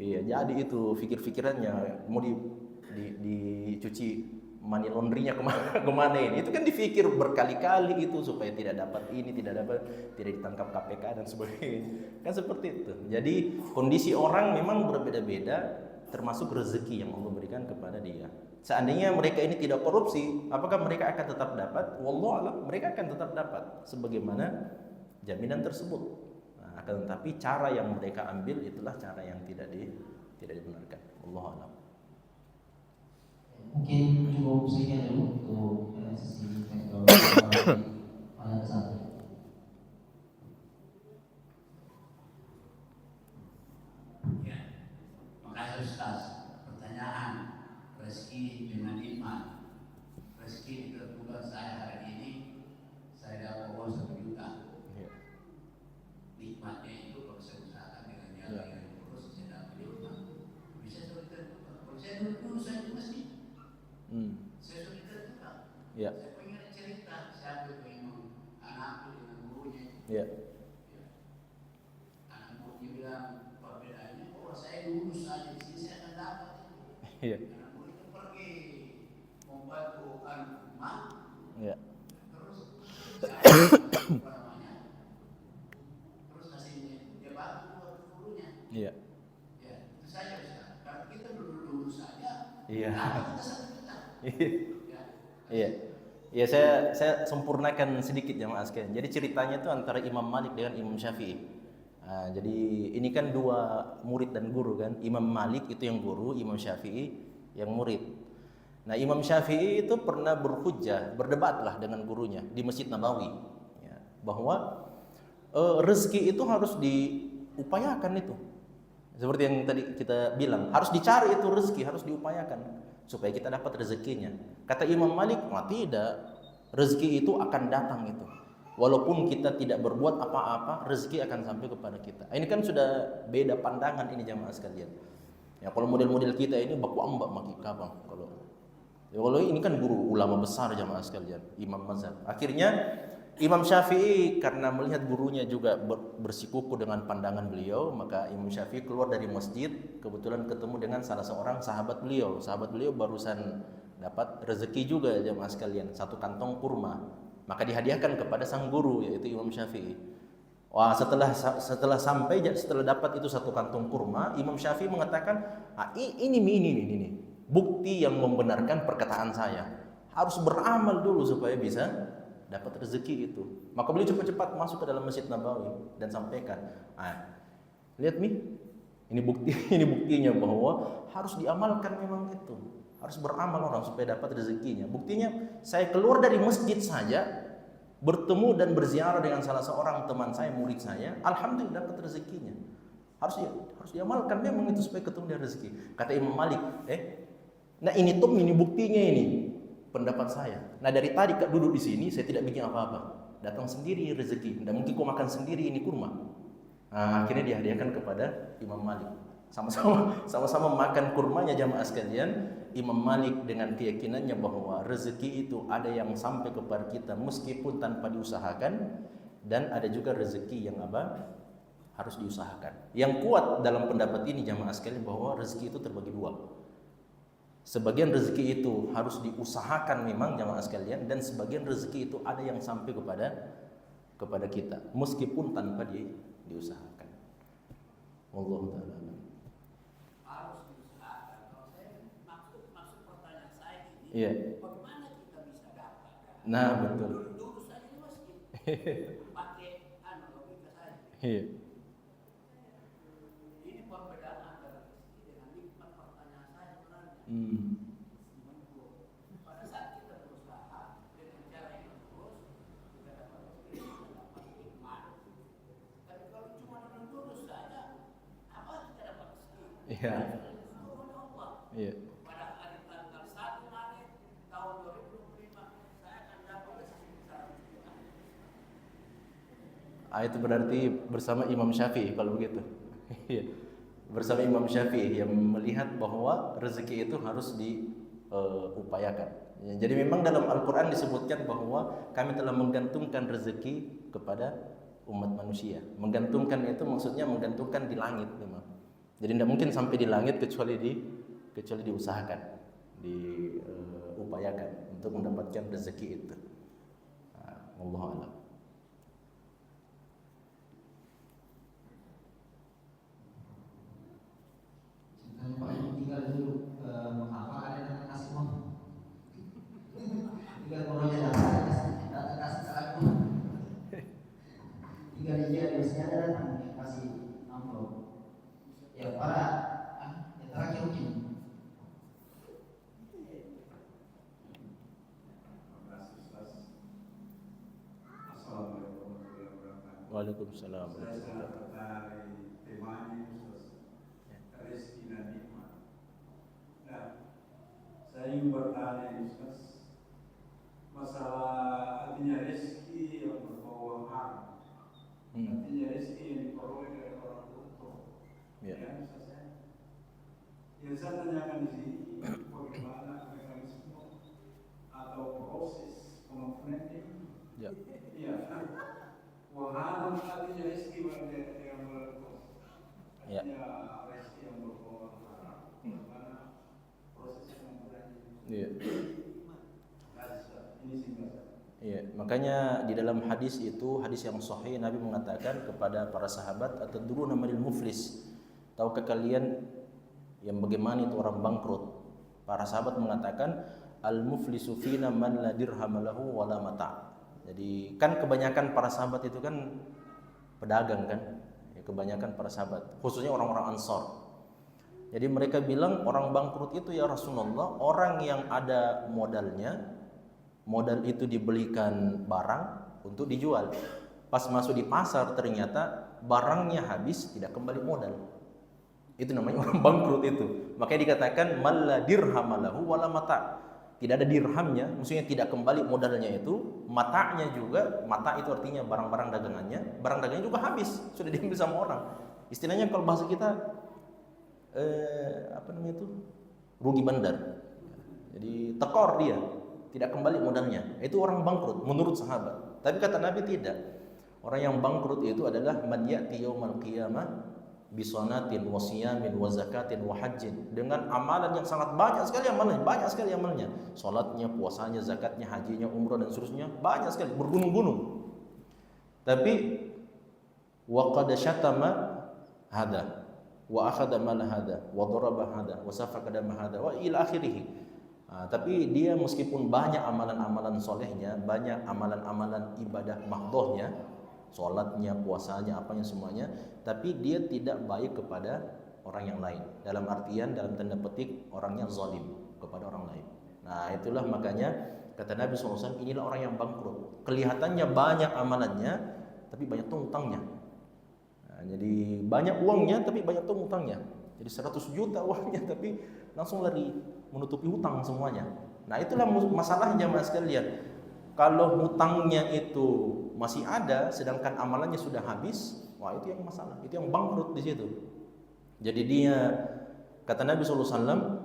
Iya, jadi itu pikir-pikirannya mau dicuci money laundry-nya kemana ini. Itu kan dipikir berkali-kali itu supaya tidak ditangkap KPK dan sebagainya. Kan seperti itu. Jadi kondisi orang memang berbeda-beda termasuk rezeki yang Allah berikan kepada dia. Seandainya mereka ini tidak korupsi, apakah mereka akan tetap dapat? Wallahu a'lam, mereka akan tetap dapat sebagaimana jaminan tersebut. Nah, akan tetapi cara yang mereka ambil itulah cara yang tidak dibenarkan. Wallahu a'lam. Mungkin cukup sekian dulu untuk sesi sektor pada kesana. Iya. Anak dia bilang perbedaannya, oh saya lulus saja di sini saya akan dapat. Iya. Anak murid itu pergi membantu rumah, Iya. terus apa namanya, terus hasilnya dia bantu buat gurunya. Iya. Ya itu saja Ustaz. Kalau kita lulus saja, Iya. kita sertifikat. Ya. Iya. Ya saya sempurnakan sedikit jamaah sekalian. Jadi ceritanya itu antara Imam Malik dengan Imam Syafi'i. Nah, jadi ini kan dua murid dan guru kan. Imam Malik itu yang guru, Imam Syafi'i yang murid. Nah, Imam Syafi'i itu pernah berhujjah, berdebatlah dengan gurunya di Masjid Nabawi, ya, bahwa rezeki itu harus diupayakan itu. Seperti yang tadi kita bilang, harus dicari itu rezeki, harus diupayakan supaya kita dapat rezekinya. Kata Imam Malik, tidak, rezeki itu akan datang itu. Walaupun kita tidak berbuat apa-apa, rezeki akan sampai kepada kita. Ini kan sudah beda pandangan ini jamaah sekalian. Ya kalau model-model kita ini baku ambak maki kabang kalau ini kan guru ulama besar jamaah sekalian, imam mazhab. Akhirnya Imam Syafi'i karena melihat gurunya juga bersikuku dengan pandangan beliau, maka Imam Syafi'i keluar dari masjid, kebetulan ketemu dengan salah seorang sahabat beliau. Sahabat beliau barusan dapat rezeki juga jamaah sekalian, 1 kantong kurma. Maka dihadiahkan kepada sang guru yaitu Imam Syafi'i. Wah, setelah dapat itu 1 kantong kurma, Imam Syafi'i mengatakan, ini bukti yang membenarkan perkataan saya. Harus beramal dulu supaya bisa dapat rezeki itu. Maka beliau cepat-cepat masuk ke dalam Masjid Nabawi dan sampaikan, lihat nih, ini buktinya bahwa harus diamalkan memang itu. Harus beramal orang supaya dapat rezekinya. Buktinya saya keluar dari masjid saja, bertemu dan berziarah dengan salah seorang teman saya, murid saya, alhamdulillah dapat rezekinya. Harus diamalkan memang itu supaya ketemu dengan rezeki. Kata Imam Malik, nah ini buktinya ini pendapat saya. Nah dari tadi Kak duduk di sini saya tidak bikin apa-apa. Datang sendiri rezeki. Tidak mungkin kau makan sendiri ini kurma. Nah, akhirnya dihadiahkan kepada Imam Malik. Sama-sama makan kurmanya jamaah sekalian. Imam Malik dengan keyakinannya bahwa rezeki itu ada yang sampai kepada kita meskipun tanpa diusahakan, dan ada juga rezeki yang harus diusahakan. Yang kuat dalam pendapat ini jamaah sekalian bahwa rezeki itu terbagi 2. Sebagian rezeki itu harus diusahakan memang jamaah sekalian, dan sebagian rezeki itu ada yang sampai kepada kita meskipun tanpa diusahakan. Wallahu taala. Harus diusahakan. Kalau saya maksud pertanyaan saya ini, Iya. bagaimana kita bisa dapat? Nah, betul. Dulu saja di masjid, pakai logika saja. Iya. Ini perbedaan antara rezeki dengan nikmat. Pertanyaan saya sebenarnya. Pada saat kita berusaha dengan cara yang lurus, kita dapat rezeki, kita dapat nikmat. Tapi kalau cuma dengan lurus saja, apa kita dapat rezeki? Iya. Allah. Iya. Pada hari tanggal 1 Maret tahun 2025, saya akan dapat rezeki besar. Itu berarti bersama Imam Syafi'i kalau begitu. Bersama Imam Syafi'i yang melihat bahwa rezeki itu harus diupayakan. Jadi memang dalam Al-Quran disebutkan bahwa kami telah menggantungkan rezeki kepada umat manusia. Menggantungkan itu maksudnya menggantungkan di langit memang. Jadi tidak mungkin sampai di langit kecuali diusahakan, diupayakan untuk mendapatkan rezeki itu. Wallahu a'lam. Pak, tinggal dulu menghafal ada yang kasih uang. Tinggal ngomongnya datang kasih salam. Tinggal dia biasanya ada datang kasih amplop. Ya para yang terakhir mungkin. Assalamualaikum warahmatullahi wabarakatuh. Waalaikumsalam. Saya sangat tertarik temanya rezeki dan nikmat. Nah, saya ingin bertanya Ustaz, masalah artinya rezeki yang berbau haram, artinya rezeki yang diperoleh dari orang tua. Ya. Ya, Ustaz ya. Yang saya tanyakan di sini, bagaimana mekanisme atau proses komponen ini? Ya. Iya. Wahana artinya rezeki yang berkos. Ya. Artinya rezeki yang berkos. Bagaimana proses pengumpulan ini? Iya. Ini singkat. Iya, makanya di dalam hadis itu, hadis yang sahih, Nabi mengatakan kepada para sahabat, atadruna manil muflis? Tahukah kalian yang bagaimana itu orang bangkrut? Para sahabat mengatakan, al muflisu fina man la dirham lahu wala mata'. Jadi kan kebanyakan para sahabat itu kan pedagang kan? Ya, kebanyakan para sahabat, khususnya orang-orang Ansor. Jadi mereka bilang orang bangkrut itu ya Rasulullah, orang yang ada modalnya, modal itu dibelikan barang untuk dijual. Pas masuk di pasar ternyata barangnya habis, tidak kembali modal. Itu namanya orang bangkrut itu. Makanya dikatakan malla dirhamalahu wala mata. Tidak ada dirhamnya, maksudnya tidak kembali modalnya itu, matanya juga, mata itu artinya barang-barang dagangannya, barang dagangannya juga habis, sudah diambil sama orang. Istilahnya kalau bahasa kita apa namanya itu? Rugi bandar. Jadi tekor dia, tidak kembali modalnya. Itu orang bangkrut menurut sahabat. Tapi kata Nabi tidak. Orang yang bangkrut itu adalah man ya'ti yaumal qiyamah bisanatin wa siyamin wa zakatin wa hajjin, dengan amalan yang sangat banyak sekali amalnya, salatnya, puasanya, zakatnya, hajinya, umrah dan seterusnya, banyak sekali, bergunung-gunung. Tapi wa qad syatama hada wa akhadha mal hada wa daraba hada wa safaka dam hada wa ila akhirih. Tapi dia meskipun banyak amalan-amalan solehnya, banyak amalan-amalan ibadah mahdhahnya, sholatnya, puasanya, apanya semuanya, tapi dia tidak baik kepada orang yang lain. Dalam artian, dalam tanda petik, orangnya zalim kepada orang lain. Nah itulah makanya kata Nabi SAW, inilah orang yang bangkrut. Kelihatannya banyak amalannya, tapi banyak utangnya. Nah, jadi banyak uangnya, tapi banyak utangnya. Jadi 100 juta uangnya, tapi langsung lari menutupi hutang semuanya. Nah itulah masalahnya jamaah sekalian. Kalau hutangnya itu masih ada, sedangkan amalannya sudah habis, wah itu yang masalah, itu yang bangkrut di situ. Jadi dia, kata Nabi SAW,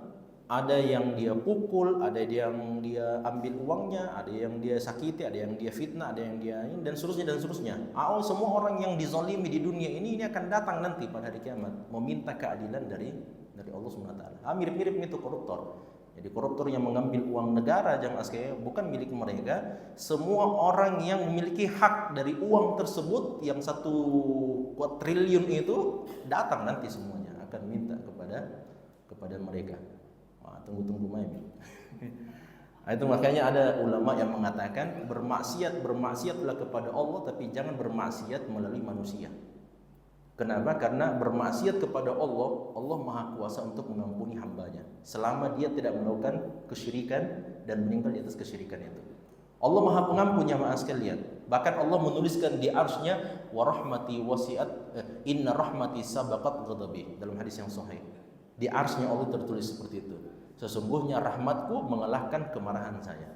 ada yang dia pukul, ada yang dia ambil uangnya, ada yang dia sakiti, ada yang dia fitnah, ada yang dia ini, dan seterusnya. Semua orang yang dizalimi di dunia ini akan datang nanti pada hari kiamat meminta keadilan dari Allah SWT. Mirip-mirip itu koruptor. Jadi koruptor yang mengambil uang negara, jamaah sekalian, bukan milik mereka. Semua orang yang memiliki hak dari uang tersebut yang 1 triliun itu datang nanti semuanya akan minta kepada mereka. Wah, tunggu main. Nah, itu makanya ada ulama yang mengatakan bermaksiatlah kepada Allah, tapi jangan bermaksiat melalui manusia. Kenapa? Karena bermaksiat kepada Allah Maha Kuasa untuk mengampuni hambanya selama dia tidak melakukan kesyirikan dan meninggal di atas kesyirikan itu. Allah Maha Pengampun jamaah sekalian. Bahkan Allah menuliskan di arsy-Nya, wa rahmati wasi'at inna rahmati sabaqat ghadabi, dalam hadis yang sahih. Di arsy-Nya Allah tertulis seperti itu. Sesungguhnya rahmatku mengalahkan kemarahan saya.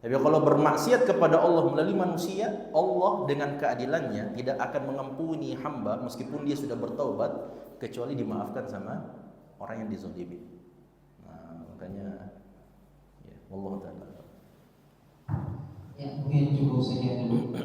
Tapi kalau bermaksiat kepada Allah melalui manusia, Allah dengan keadilannya tidak akan mengampuni hamba meskipun dia sudah bertaubat, kecuali dimaafkan sama orang yang dizalimi. Nah, makanya ya Allah Ta'ala. Ya, mungkin cukup sekian dulu